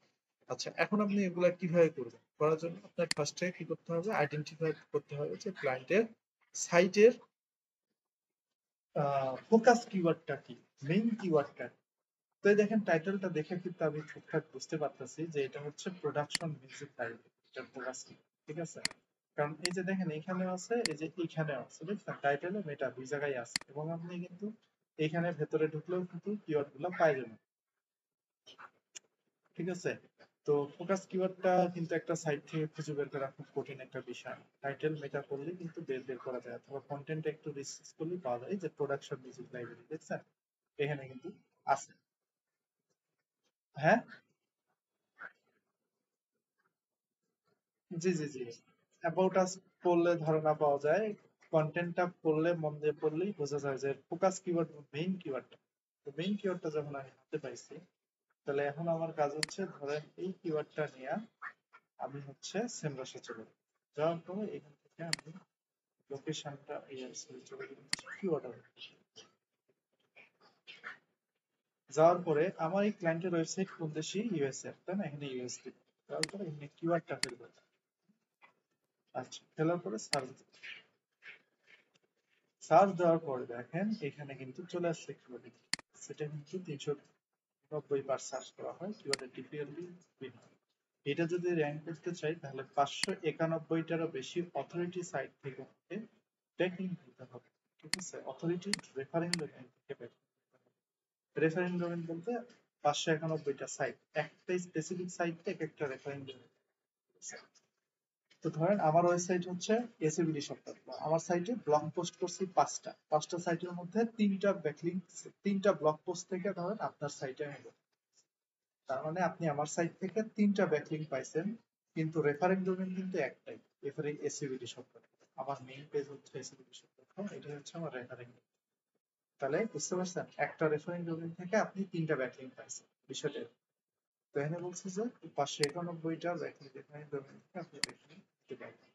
আচ্ছা, এখন আপনি এগুলা কিভাবে করবেন? করার জন্য আপনার ফার্স্টে কি করতে হবে, আইডেন্টিফাই করতে হবে যে ক্লায়েন্টের সাইটের ফোকাস কিওয়ার্ডটা কি, মেইন কিওয়ার্ডটা। তো এই দেখেন টাইটেলটা দেখে কিন্তু আমি ঠিকঠাক বুঝতে পারতেছি যে এটা হচ্ছে প্রোডাকশন মিউজিক লাইব্রেরি, এটা ফোকাস কি, ঠিক আছে? কারণ এই যে দেখেন এখানে আছে, এই যে এখানে আছে, দেখছেন টাইটেলে মেটা দুই জায়গায় আছে, এবং আপনি কিন্তু এখানে ভেতরে ঢুকলেও কিন্তু কিওয়ার্ড গুলো পাই যাবেন, ঠিক আছে? তো ফোকাস কিওয়ার্ডটা কিন্তু একটা সাইট থেকে খুঁজে বের করা খুব কঠিন একটা বিষয়। টাইটেল মেটা করলে কিন্তু বের করা যায়, অথবা কন্টেন্ট একটু রিসার্চ করলে পাওয়া যায়। এই যে প্রোডাকশন মিউজিক লাইব্রেরি, দেখছেন এখানে কিন্তু আছে। হ্যাঁ, জি জি জি, অ্যাবাউট আস পড়লে ধারণা পাওয়া যায়, কন্টেন্টটা পড়লে মন দিয়ে পড়লেই বোঝা যায় যে ফোকাস কিওয়ার্ড, মেইন কিওয়ার্ডটা। তো মেইন কিওয়ার্ডটা যখন আমি হাতে পাইছি, তাহলে এখন আমার কাজ হচ্ছে ধরেন এই কিওয়ার্ডটা নিয়ে আমি হচ্ছে সেমরাসে চলে যাব। যাওয়ার পরে এখান থেকে আমি লোকেশনটা চলে গেলাম কিওয়ার্ড, যাওয়ার পরে আমার এই ক্লায়েন্টের ওয়েবসাইট কোন দেশে, ইউএসএ, তাই না? এখানে ইউএসডি, তারপরে এখানে কিওয়ার্ডটা ফেলবো। আচ্ছা, ফেলার পরে সার্চ, সার্চ দেওয়ার পরে দেখেন এখানে কিন্তু চলে আসছে কিওয়ার্ড, সেটা কিন্তু 390 বার সার্চ করা হয় কিওয়ার্ড ডিপিএলডি। এটা যদি র্যাঙ্ক করতে চাই তাহলে 591টারও বেশি অথরিটি সাইট থেকে ব্যাকলিংক দিতে হবে। ঠিক আছে, অথরিটি রেফারিং ডোমেইন থেকে ব্যাকলিংক দিতে হবে। রেফারিং ডোমেইন বলতে 591টা সাইট, একটা স্পেসিফিক সাইটে এক একটা রেফারিং ডোমেইন। তো ধরেন আমার ওয়েবসাইট হচ্ছে এসএবিডি শপ ডট কম, আমার সাইটে ব্লগ পোস্ট করছি পাঁচটা সাইটের মধ্যে তিনটা ব্যাকলিংক, তিনটা ব্লগ পোস্ট থেকে ধরেন আপনার সাইটে আমি বলছি। তার মানে আপনি আমার সাইট থেকে তিনটা ব্যাকলিংক পাইছেন, কিন্তু রেফারিং ডোমেইন কিন্তু একটাই, রেফারিং এসএবিডি শপ ডট কম। আমার মেইন পেজ হচ্ছে এসএবিডি শপ ডট কম, এটা হচ্ছে আমার রেফারিং। তাহলে বুঝতে পারছেন, একটা রেফারিং ডোমেইন থেকে আপনি তিনটা ব্যাকলিংক পাইছেন, বিষয়টা এরকম। তো এখানে বলছে যে 591টা ব্যাকলিংক রেফারিং ডোমেইন থেকে আপনি ব্যাকলিংক দিতে পারবেন।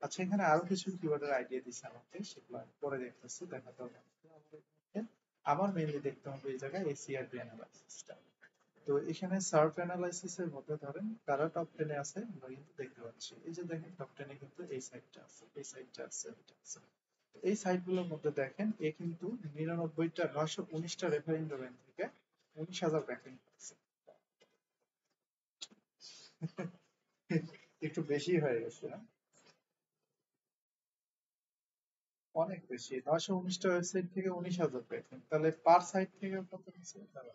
আচ্ছা, এখানে আরো কিছু কিওয়ার্ডের আইডিয়া দিচ্ছে আমাকে, সেগুলো আমি পরে দেখতেছি, দেখাতে হবে আমাকে। আমার মেইনলি দেখতে হবে এই জায়গায় এসিআরপি অ্যানালাইসিসটা। তো এখানে সার্চ অ্যানালাইসিস এর মধ্যে ধরেন কারা টপ 10 এ আছে আমরা কিন্তু দেখতে পাচ্ছি। এই যে দেখেন টপ 10 এ কিন্তু এই সাইটটা আছে, এই সাইটটা আছে, এটা আছে। তো এই সাইটগুলোর মধ্যে দেখেন এ কিন্তু 99টা 919টা রেফারিং ডোমেইন থেকে 19,000 ব্যাকলিংক পাচ্ছে। একটু বেশি হয়ে গেছে না? অনেক বেশি, 919টা ওয়েবসাইট থেকে 19,000 পেয়েছেন, তাহলে পার সাইট থেকে কত নিচ্ছে তারা?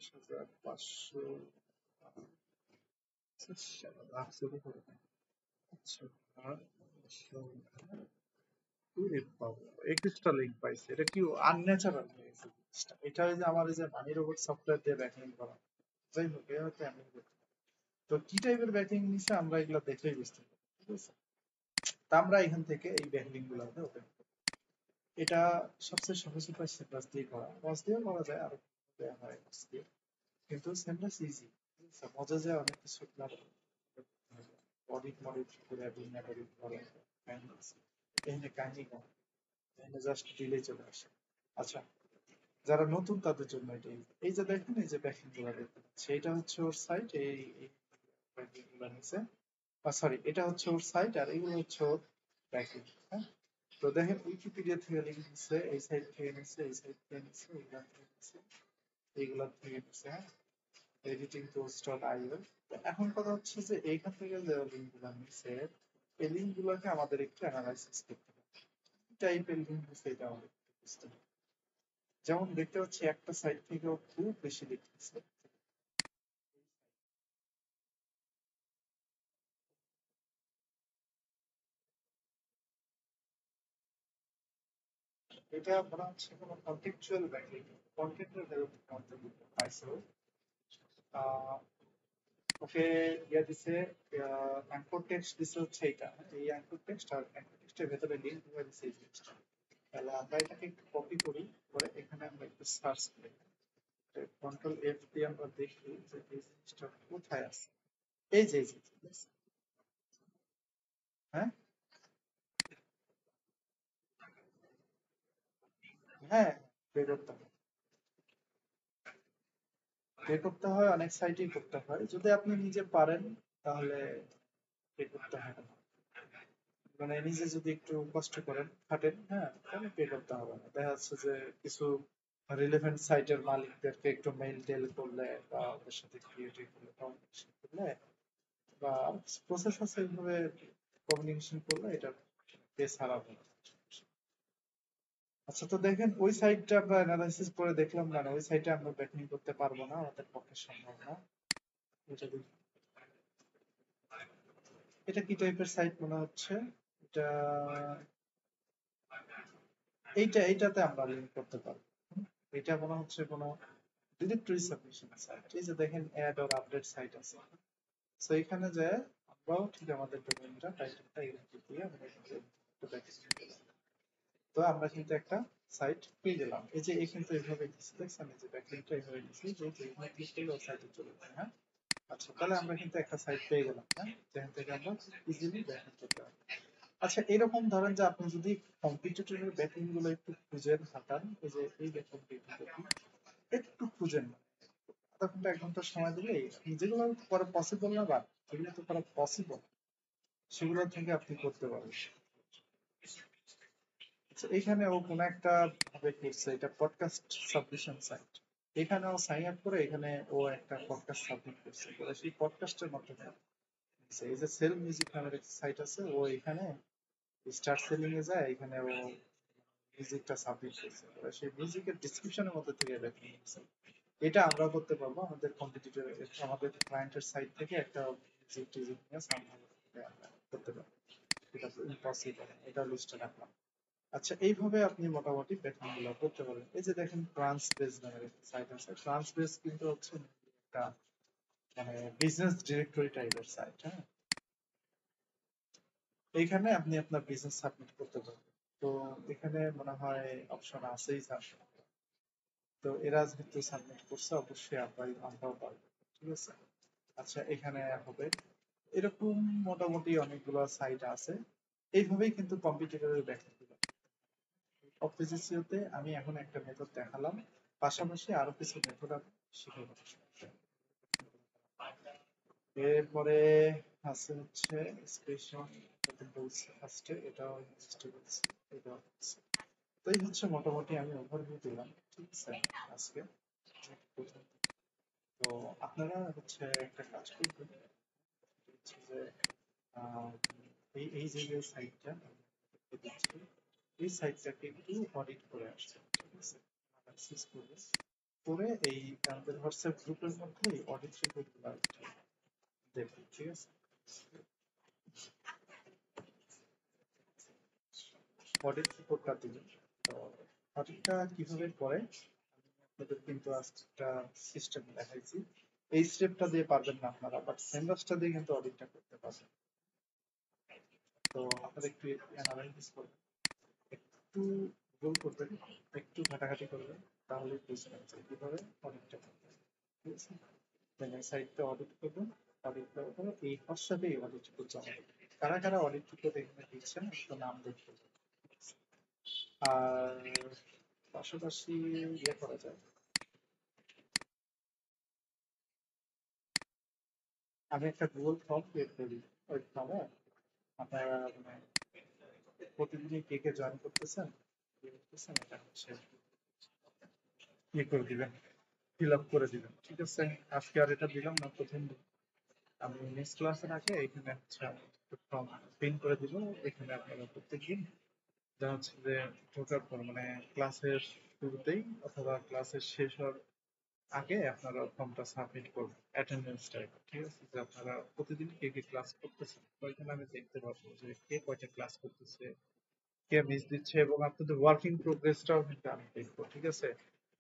19,500। লাখের উপরে। আচ্ছা, আর 21টা লিঙ্ক পাইছে, এটা কি আনন্যাচারাল হয়ে গেছে জিনিসটা? এটা ওই যে আমার এই যে মানি রোবট সফটওয়্যার দিয়ে ব্যাকলিং করা, যাই হোক এটা হয়তো এমন করতে। তো কি টাইপের ব্যাকলিং নিছে আমরা এগুলো দেখলেই বুঝতে পারি, ঠিক আছে? তা আমরা এখান থেকে এই ব্যাকলিং গুলো ওপেন, এটা সবচেয়ে সহজ উপায় সেন্টাস দিয়ে করা, মজ দিয়েও করা যায়, আর দেওয়া হয় মজ দিয়ে, কিন্তু সেন্টাস ইজি। মজা যায় অনেক কিছু অডিট মডিট করে বিনা অডিট করে এখানে কাহিনী কম, এখানে জাস্ট ডিলে চলে আসে। আচ্ছা, যারা নতুন তাদের জন্য এটা easy। এই যে দেখেন এই যে ব্যাকিং গুলো দেখতে পাচ্ছি, এটা হচ্ছে ওর সাইট, এই ব্যাকিং গুলো নিচে, সরি এটা হচ্ছে ওর সাইট আর এগুলো হচ্ছে ওর ব্যাকিং। হ্যাঁ, তো দেখেন উইকিপিডিয়া থেকে লিঙ্ক দিচ্ছে, এই সাইট থেকে নিচ্ছে, এই সাইট থেকে নিচ্ছে, এইগুলা থেকে নিচ্ছে, এইগুলা থেকে নিচ্ছে। হ্যাঁ, এডিটিং টুলস ডট আইও। এখন কথা হচ্ছে যে এইখান থেকে যে লিঙ্ক গুলো নিচ্ছে, এই লিঙ্ক গুলোকে আমাদের একটু অ্যানালাইসিস করতে হবে, কি টাইপের লিঙ্ক দিচ্ছে এটা আমাদের বুঝতে হবে। যেমন দেখতে পাচ্ছি একটা সাইট থেকেও খুব বেশি লিখতেছে, এটা মনে হচ্ছে কোনো কন্টেক্সচুয়াল ব্যাকলিং, কন্টেন্টের হেল্প করতে পাইছে। আহ, ওকে ইয়া দিছে, অ্যাঙ্কর টেক্সট দিছে হচ্ছে এটা, এই অ্যাঙ্কর টেক্সট, আর অ্যাঙ্কর টেক্সটের ভেতরে লিংক দিয়ে দিছে এই জিনিসটা। তাহলে আমরা এটাকে একটু কপি করি, করে এখানে আমরা একটু সার্চ করি, কন্ট্রোল এফ দিয়ে আমরা দেখি যে এই জিনিসটা কোথায় আছে। এই যে এই যে, হ্যাঁ হ্যাঁ, বের করতে হবে, পে করতে হয়, অনেক সাইটেই করতে হয়, যদি আপনি নিজে পারেন তাহলে পে করতে হয় না। মানে নিজে যদি একটু কষ্ট করেন, খাটেন, হ্যাঁ, তাহলে পে করতে হবে না। দেখা যাচ্ছে যে কিছু রিলেভেন্ট সাইটের মালিকদেরকে একটু মেইল টেল করলে বা ওদের সাথে ক্রিয়েটিভ করলে, কমিউনিকেশন করলে, বা প্রসেস আছে এইভাবে কমিউনিকেশন করলে এটা বেশ খারাপ হবে। আচ্ছা, তো দেখেন ওই সাইটটা আমরা অ্যানালাইসিস করে দেখলাম না, ওই সাইটে আমরা ব্যাকলিং করতে পারবো না, আমাদের পক্ষে সম্ভব না। এটা এটা কি টাইপের সাইট মনে হচ্ছে? এটা এইটাতে আমরা লিংক করতে পারবো। এটা মনে হচ্ছে কোনো ডিরেক্টরি সাবমিশন সাইট। এই যে দেখেন অ্যাড অর আপডেট সাইট আছে, সো এখানে যে আমরাও ঠিক আমাদের ডোমেইনটা টাইটেলটা এখানে দিয়ে আমরা কিন্তু একটা ব্যাকগ্রাউন্ড দিলাম। তো আমরা কিন্তু একটা সাইট পেয়ে গেলাম। এই যে এই কিন্তু এইভাবে দিচ্ছি, দেখছেন এই যে ব্যাকলিংকটা এইভাবে দিচ্ছি, যে এইভাবে ক্লিক করলে ওই সাইটে চলে যায়। হ্যাঁ, আচ্ছা, তাহলে আমরা কিন্তু একটা সাইট পেয়ে গেলাম। হ্যাঁ, যেখান থেকে আমরা ইজিলি ব্যাকলিং করতে পারবো। আচ্ছা, এরকম ধরেন যে আপনি যদি কম্পিটিটরের ব্যাকলিং গুলো একটু খুঁজেন, হাঁটান, এই যে এই ব্যাকলিং একটু খুঁজেন, আধা ঘন্টা 1 ঘন্টা সময় দিলে যেগুলো করা পসিবল না, বা যেগুলো তো করা পসিবল সেগুলো থেকে আপনি করতে পারবেন। আচ্ছা, এখানে ও কোন একটা ভাবে করছে, এটা পডকাস্ট সাবমিশন সাইট। এখানে ও সাইন আপ করে এখানে ও একটা পডকাস্ট সাবমিট করছে, করে সেই পডকাস্টের মাধ্যমে দিছে। এই যে সেল মিউজিক নামের একটা সাইট আছে, ও এখানে স্টার সেলিং এ যায়, এখানে ও মিউজিকটা সাবমিট করছে, করে সেই মিউজিকের ডিসক্রিপশনের মধ্যে থেকে বের করছে। এটা আমরা করতে পারবো আমাদের কম্পিটিটর, আমাদের ক্লায়েন্টের সাইট থেকে একটা মিউজিক টিউজিক নিয়ে সামনে আমরা করতে পারবো। এটা তো ইম্পসিবল, এটা লিস্টে রাখলাম। আচ্ছা, এইভাবে আপনি মোটামুটি প্ল্যাটফর্ম গুলো করতে পারেন। এই যে দেখেন ট্রান্স বেস নামের একটা সাইট আছে, ট্রান্স বেস কিন্তু হচ্ছে একটা মানে বিজনেস ডিরেক্টরি টাইপের সাইট। হ্যাঁ, এইখানে আপনি আপনার বিজনেস সাবমিট করতে পারবেন। তো এখানে মনে হয় অপশন আছেই সাবমিট, তো এরা যেহেতু সাবমিট করছে অবশ্যই আমরাও পারবো। ঠিক আছে। আচ্ছা, এখানে হবে এরকম মোটামুটি অনেকগুলো সাইট আছে। এইভাবেই কিন্তু কম্পিটিটরের ব্যাখ্যা দিল। অপজিসিওতে আমি এখন একটা মেথড দেখালাম, পাশাপাশি আরো কিছু মেথড আমি শিখাবো। এরপরে আছে হচ্ছে স্পেশাল, বলছি ফার্স্টে এটাও চেষ্টা করছি, এটাও করছি। তো এই হচ্ছে মোটামুটি আমি ওভারভিউ দিলাম। ঠিক আছে আজকে প্রথম। তো আপনারা হচ্ছে একটা কাজ করবেন, হচ্ছে যে আহ, এই এই যে সাইটটা দিচ্ছি, এই সাইটটাকে একটু অডিট করে আসছে। ঠিক আছে, অ্যানালাইসিস করে করে এই আমাদের হোয়াটসঅ্যাপ গ্রুপের মধ্যে অডিট রিপোর্ট গুলো দেখুন। ঠিক আছে, অডিট রিপোর্টটা দিবেন। তো অডিটটা কিভাবে করে আপনাদের কিন্তু আজকে সিস্টেম দেখাইছি। এই স্টেপটা দিয়ে পারবেন না আপনারা, বাট সেন্ডাসটা দিয়ে কিন্তু অডিটটা করতে পারবেন। তো আপনারা একটু অ্যানালাইসিস করবেন, একটু গুগল করবেন, একটু ঘাটাঘাটি করবেন, তাহলে বুঝবেন যে কিভাবে অডিটটা করতে হবে। ঠিক আছে, দেন এই সাইটটা অডিট করবেন। অডিট করার পরে এই হোয়াটসঅ্যাপে অডিট রিপোর্ট জমা দেবেন। কারা কারা অডিট রিপোর্ট এখানে দিচ্ছেন একটু নাম দেখতে হবে। আর পাশাপাশি ইয়ে করা যায়, আমি একটা গুগল ফর্ম ক্রিয়েট করি। ওই ফর্মে আপনারা মানে প্রতিদিনই কে কে জয়েন করতেছেন, কি করতেছেন, এটা হচ্ছে ইয়ে করে দিবেন, ফিল আপ করে দিবেন। ঠিক আছে, আজকে আর এটা দিলাম না, প্রথম দিন। আমি নেক্সট ক্লাসের আগে এখানে হচ্ছে আমি ফর্ম প্রিন্ট করে দিব। এখানে আপনারা প্রত্যেকদিন যা হচ্ছে যে ঢোকার পর মানে ক্লাসের শুরুতেই অথবা ক্লাসের শেষ হওয়ার আগে আপনারা ফর্মটা সাবমিট করবেন অ্যাটেন্ডেন্স টাইপ। ঠিক আছে, যে আপনারা প্রতিদিন কে কে ক্লাস করতেছেন, তো এখানে আমি দেখতে পারবো যে কে কয়টা ক্লাস করতেছে, কে মিস দিচ্ছে, এবং আপনাদের ওয়ার্কিং প্রোগ্রেসটাও কিন্তু আমি দেখবো। ঠিক আছে,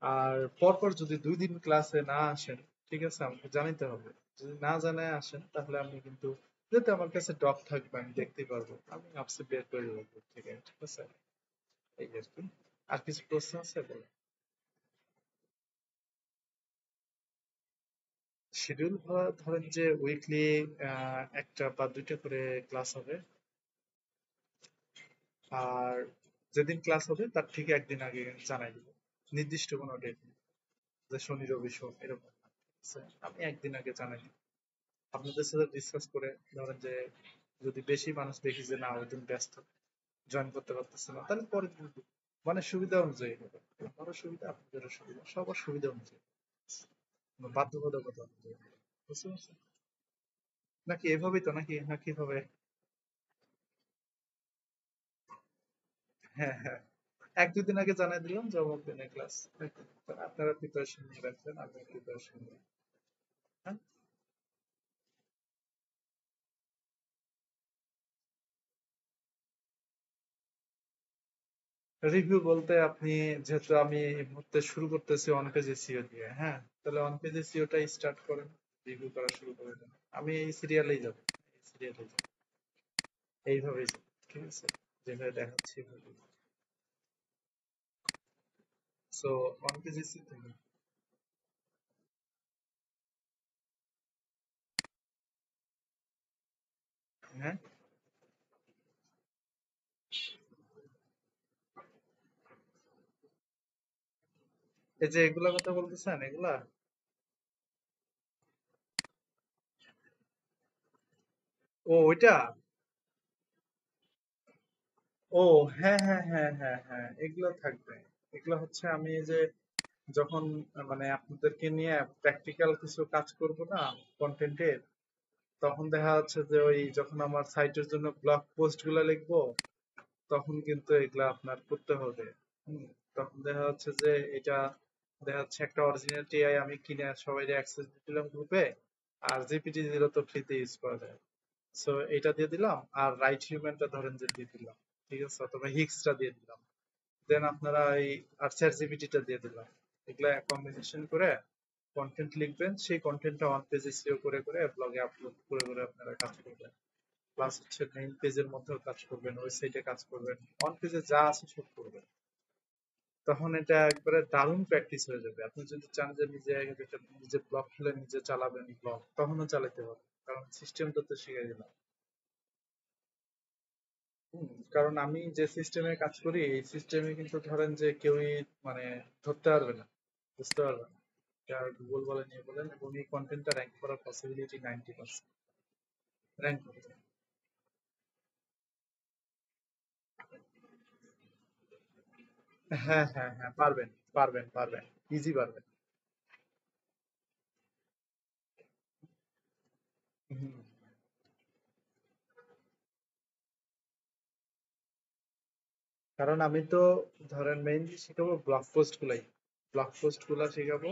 আর পরপর যদি 2 দিন ক্লাসে না আসেন, ঠিক আছে, আমাকে জানাতে হবে। যদি না জানায় আসেন তাহলে আমি কিন্তু, যেহেতু আমার কাছে ডক থাকবে আমি দেখতেই পারবো, আমি আপসে বের করে দেবো group থেকে। ঠিক আছে, এই আর কি। আর কিছু প্রশ্ন আছে বলো। শিডিউল ধরেন যে উইকলি একটা বা দুইটা করে ক্লাস হবে, আর যেদিন ক্লাস হবে তার ঠিক একদিন আগে জানাই দিব। নির্দিষ্ট কোনো ডেট নেই যে শনি রবি সোম এরকম না। ঠিক আছে? আমি একদিন আগে জানাই দিব। আপনাদের সাথে ডিসকাস করে, ধরেন যে যদি বেশি মানুষ দেখি যে না ওই দিন ব্যস্ত, জয়েন করতে পারতেছে না, তাহলে পরের দিন দিব। মানে সুবিধা অনুযায়ী হবে, আমারও সুবিধা আপনাদেরও সুবিধা, সবার সুবিধা অনুযায়ী, কোনো বাধ্যবাধকতা অনুযায়ী। বুঝতে পারছেন নাকি? এভাবেই তো নাকি, না কিভাবে? হ্যাঁ হ্যাঁ, 1-2 দিন আগে জানাই দিলাম যে অমুক দিনে ক্লাস। আপনারা প্রিপারেশন নিয়ে রাখবেন, আমি প্রিপারেশন নিই। হ্যাঁ, রিভিউ বলতে আপনি, যেহেতু আমি এই মুহূর্তে শুরু করতেছি অন পেজ এসইও দিয়ে, হ্যাঁ, তাহলে অন পেজ এসইওটা স্টার্ট করেন, রিভিউ করা শুরু করে দেন। আমি এই সিরিয়ালেই যাব, এই সিরিয়ালেই যাব, এইভাবেই যাব। ঠিক আছে, যেভাবে দেখাচ্ছি এভাবে। সো অন পেজ এসইও থেকে, হ্যাঁ, এই যে এগুলা কথা বলতেছেন এগুলা, ও ওইটা, ও হ্যাঁ হ্যাঁ হ্যাঁ হ্যাঁ হ্যাঁ, এগুলো থাকবে। এগুলো হচ্ছে আমি এই যে যখন মানে আপনাদেরকে নিয়ে প্র্যাকটিক্যাল কিছু কাজ করব না কন্টেন্টের, তখন দেখা যাচ্ছে যে ওই যখন আমার সাইটের জন্য ব্লগ পোস্ট গুলা লিখবো, তখন কিন্তু এগুলা আপনার করতে হবে। হুম, তখন দেখা যাচ্ছে যে এটা দেখা যাচ্ছে একটা অরিজিনাল টিআই আমি কিনে সবাই অ্যাক্সেস দিলাম গ্রুপে, আর জিপিটি জিরো তো ফ্রিতে ইউজ করা যায়। সো এটা দিয়ে দিলাম, আর রাইট হিউম্যানটা ধরেন যে দিয়ে দিলাম, ঠিক আছে, অথবা হিক্সটা দিয়ে দিলাম। দেন আপনারা এই আর চ্যাট জিপিটিটা দিয়ে দিলাম। এগুলা কম্বিনেশন করে কন্টেন্ট লিখবেন, সেই কন্টেন্টটা অন পেজে সিও করে করে ব্লগে আপলোড করে করে আপনারা কাজ করবেন। প্লাস হচ্ছে মেইন পেজের মধ্যেও কাজ করবেন, ওয়েবসাইটে কাজ করবেন, অন পেজে যা আছে সব করবেন। তখন এটা একবারে দারুণ প্র্যাকটিস হয়ে যাবে। আপনি যদি চান যে নিজে নিজে ব্লগ খুলে নিজে চালাবেন ব্লগ, তখনও চালাতে পারবেন, কারণ সিস্টেমটা তো শিখে গেলাম। কারণ আমি যে সিস্টেমে কাজ করি এই সিস্টেমে কিন্তু ধরেন যে কেউই মানে ধরতে পারবে না, বুঝতে পারবে না। গুগল বলেন ইয়ে বলেন, এবং এই কন্টেন্টটা র্যাঙ্ক করার পসিবিলিটি 90% র্যাঙ্ক করবে। হ্যাঁ হ্যাঁ হ্যাঁ, পারবেন পারবেন পারবেন, ইজি পারবেন। হুম, কারণ আমি তো ধরেন মেইনলি শিখাবো ব্লগ পোস্ট গুলাই, ব্লগ পোস্ট গুলা শিখাবো।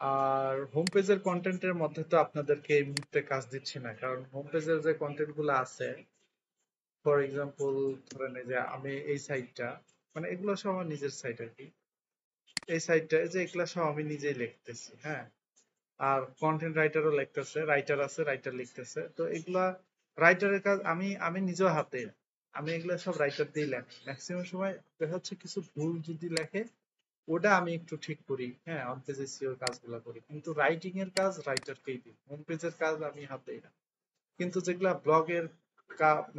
আর হোম পেজের কন্টেন্টের মধ্যে তো আপনাদেরকে এই মুহূর্তে কাজ দিচ্ছি না, কারণ হোম পেজের যে কন্টেন্ট গুলো আছে, ফর এক্সাম্পল ধরেন এই যে আমি এই সাইটটা, মানে এগুলো সব আমার নিজের সাইট আর কি, এই সাইটটা যে এগুলা সব আমি নিজেই লিখতেছি, হ্যাঁ। আর কন্টেন্ট রাইটারও লিখতেছে, রাইটার আছে রাইটার লিখতেছে, তো এগুলা রাইটারের কাজ আমি আমি নিজেও হাতে, আমি এগুলা সব রাইটার দিয়ে লেখি। ম্যাক্সিমাম সময় দেখা যাচ্ছে কিছু ভুল যদি লেখে, ওটা আমি একটু ঠিক করি, হ্যাঁ, অন পেজে সিওর কাজগুলা করি, কিন্তু রাইটিং এর কাজ রাইটারকেই দিই, হোম পেজের কাজ আমি হাতেই না। কিন্তু যেগুলা ব্লগের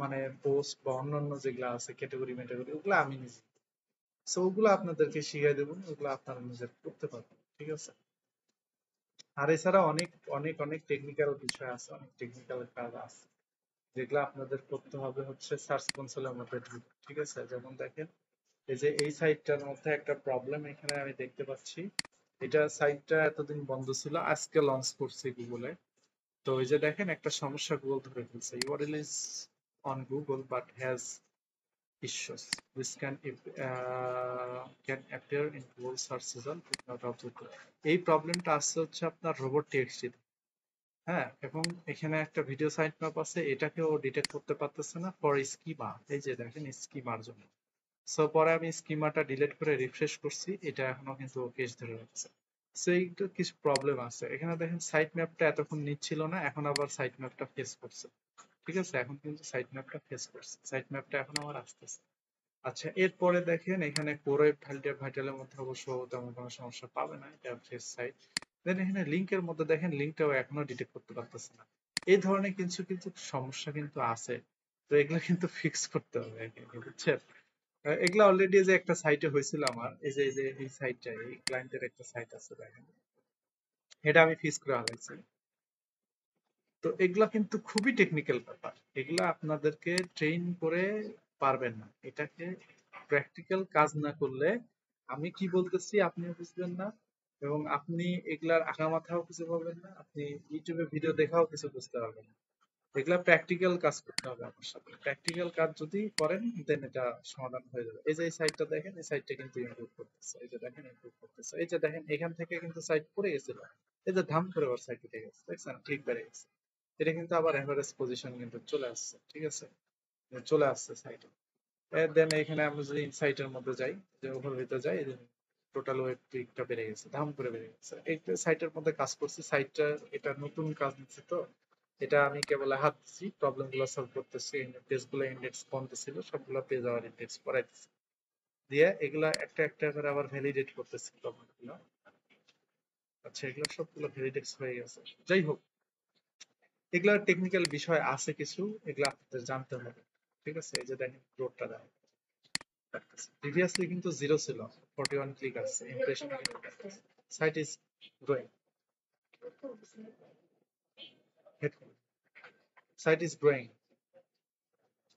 মানে পোস্ট বা অন্যান্য যেগুলা আছে ক্যাটাগরি ম্যাটাগরি, ওগুলা আমি নিজে, সো ওগুলো আপনাদেরকে শিখিয়ে দেবো, ওগুলো আপনারা নিজের করতে পারবেন, ঠিক আছে। আর এছাড়া অনেক অনেক অনেক টেকনিক্যাল বিষয় আছে, অনেক টেকনিক্যাল কাজ আছে যেগুলো আপনাদের করতে হবে হচ্ছে সার্চ কনসোলের মধ্যে ঢুকে, ঠিক আছে। যেমন দেখেন এই যে এই সাইটটার মধ্যে একটা প্রবলেম এখানে আমি দেখতে পাচ্ছি, এটা সাইটটা এতদিন বন্ধ ছিল, আজকে লঞ্চ করছে গুগলে। তো এই যে দেখেন একটা সমস্যা গুগল ধরে ফেলছে, URL is on Google but has issues. This can appear in Google search result if not observed. এই প্রবলেমটা আসছে হচ্ছে আপনার রোবট টিএক্সটি, হ্যাঁ, এবং এখানে একটা ভিডিও সাইট ম্যাপ আছে, এটাকেও ডিটেক্ট করতে পারতেছে না ফর স্কিমা, এই যে দেখেন স্কিমার জন্য। সো পরে আমি স্কিমাটা ডিলিট করে রিফ্রেশ করছি, এটা এখনো কিন্তু কেস ধরে রাখছে। সো এইটা কিছু প্রবলেম আছে এখানে, দেখেন সাইট ম্যাপটা এতক্ষণ নিচ্ছিল না, এখন আবার সাইট ম্যাপটা ফেস করছে, ঠিক আছে, এখন কিন্তু সাইট ম্যাপটা ফেস করছে, সাইট ম্যাপটা এখন আবার আসতেছে। আচ্ছা, এরপরে দেখেন এখানে কোরে ভাইটালের মধ্যে অবশ্য তেমন কোনো সমস্যা পাবে না, এটা ফেস সাইট। দেন এখানে লিংকের মধ্যে দেখেন লিংকটাও এখনো ডিটেক্ট করতে পারতেছে না। এই ধরনের কিছু কিছু সমস্যা কিন্তু আছে, তো এগুলো কিন্তু ফিক্স করতে হবে আর কি, বুঝছেন। এগুলা অলরেডি যে একটা সাইটে হয়েছিল আমার, এই যে এই সাইটটা, এই ক্লায়েন্টের একটা সাইট আছে দেখেন, এটা আমি ফিক্স করে আলাইছি। তো এগুলা কিন্তু খুবই টেকনিক্যাল ব্যাপার, এগুলা আপনাদেরকে ট্রেন করে পারবেন না, এটাকে প্র্যাকটিক্যাল কাজ না করলে আমি কি বলতেছি আপনিও বুঝবেন না, এবং আপনি এগুলার আগা মাথাও কিছু পাবেন না, আপনি ইউটিউবে ভিডিও দেখাও কিছু বুঝতে পারবেন না। এগুলা প্র্যাকটিক্যাল কাজ করতে হবে আপনার সাথে, প্র্যাকটিক্যাল কাজ যদি করেন দেন এটা সমাধান হয়ে যাবে। এই যে এই সাইটটা দেখেন, এই সাইটটা কিন্তু ইমপ্রুভ করতেছে, এই যে দেখেন ইমপ্রুভ করতেছে, এই যে দেখেন এখান থেকে কিন্তু সাইট পড়ে গেছিল, এই যে ধাম করে আবার সাইট উঠে গেছে, দেখছেন ঠিক বেড়ে গেছে। এটা কিন্তু আবার এভারেজ পজিশন কিন্তু চলে আসছে, ঠিক আছে, চলে আসছে সাইটে। দেন এখানে আমরা যদি ইনসাইটের মধ্যে যাই, যে ওভার ভিতরে যাই, টোটাল ওয়েব ক্লিকটা বেড়ে গেছে, ধাম করে বেড়ে গেছে। এই সাইটের মধ্যে কাজ করছি, সাইটটা এটা নতুন কাজ নিচ্ছে, তো এটা আমি কেবল হাত দিচ্ছি, প্রবলেম গুলো সলভ করতেছি, পেজ গুলো ইন্ডেক্স বন্ধ ছিল সবগুলো পেজ আবার ইন্ডেক্স করাইতেছি, দিয়ে এগুলা একটা একটা করে আবার ভ্যালিডেট করতেছি প্রবলেম গুলো। আচ্ছা, এগুলো সবগুলো ভ্যালিডেট হয়ে গেছে। যাই হোক, এগুলা টেকনিক্যাল বিষয় আছে কিছু, এগুলা আপনাদের জানতে হবে, ঠিক আছে। এই যে দেখেন গ্রোথটা দেয়, প্রিভিয়াসলি কিন্তু জিরো ছিল, 41 ক্লিক আছে, impression site is growing, site is growing,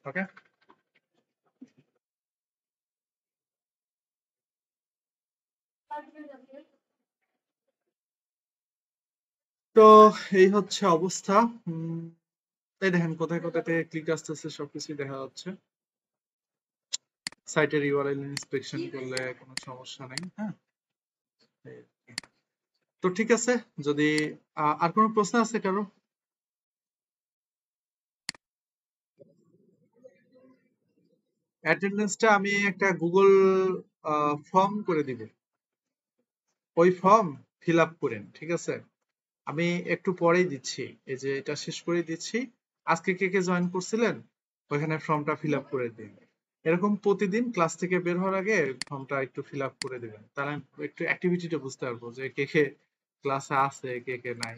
okay. তো এই হচ্ছে অবস্থা। এই দেখেন কোথায় কোথায় থেকে ক্লিক আসতেছে সবকিছুই দেখা যাচ্ছে। সাইটের ইউআরএল ইন্সপেকশন করলে কোনো সমস্যা নেই। হ্যাঁ, তো ঠিক আছে। যদি আর কোনো প্রশ্ন আছে কারো? অ্যাটেন্ডেন্সটা আমি একটা গুগল ফর্ম করে দিব, ওই ফর্ম ফিল আপ করেন, ঠিক আছে? আমি একটু পরেই দিচ্ছি, এই যে এটা শেষ করে দিচ্ছি। আজকে কে কে জয়েন করছিলেন ওইখানে ফর্মটা ফিল আপ করে দিন। এরকম প্রতিদিন ক্লাস থেকে বের হওয়ার আগে ফর্মটা একটু ফিল আপ করে দিবেন, তাহলে আমি একটু অ্যাক্টিভিটিটা বুঝতে পারবো যে কে কে ক্লাসে আছে কে কে নাই।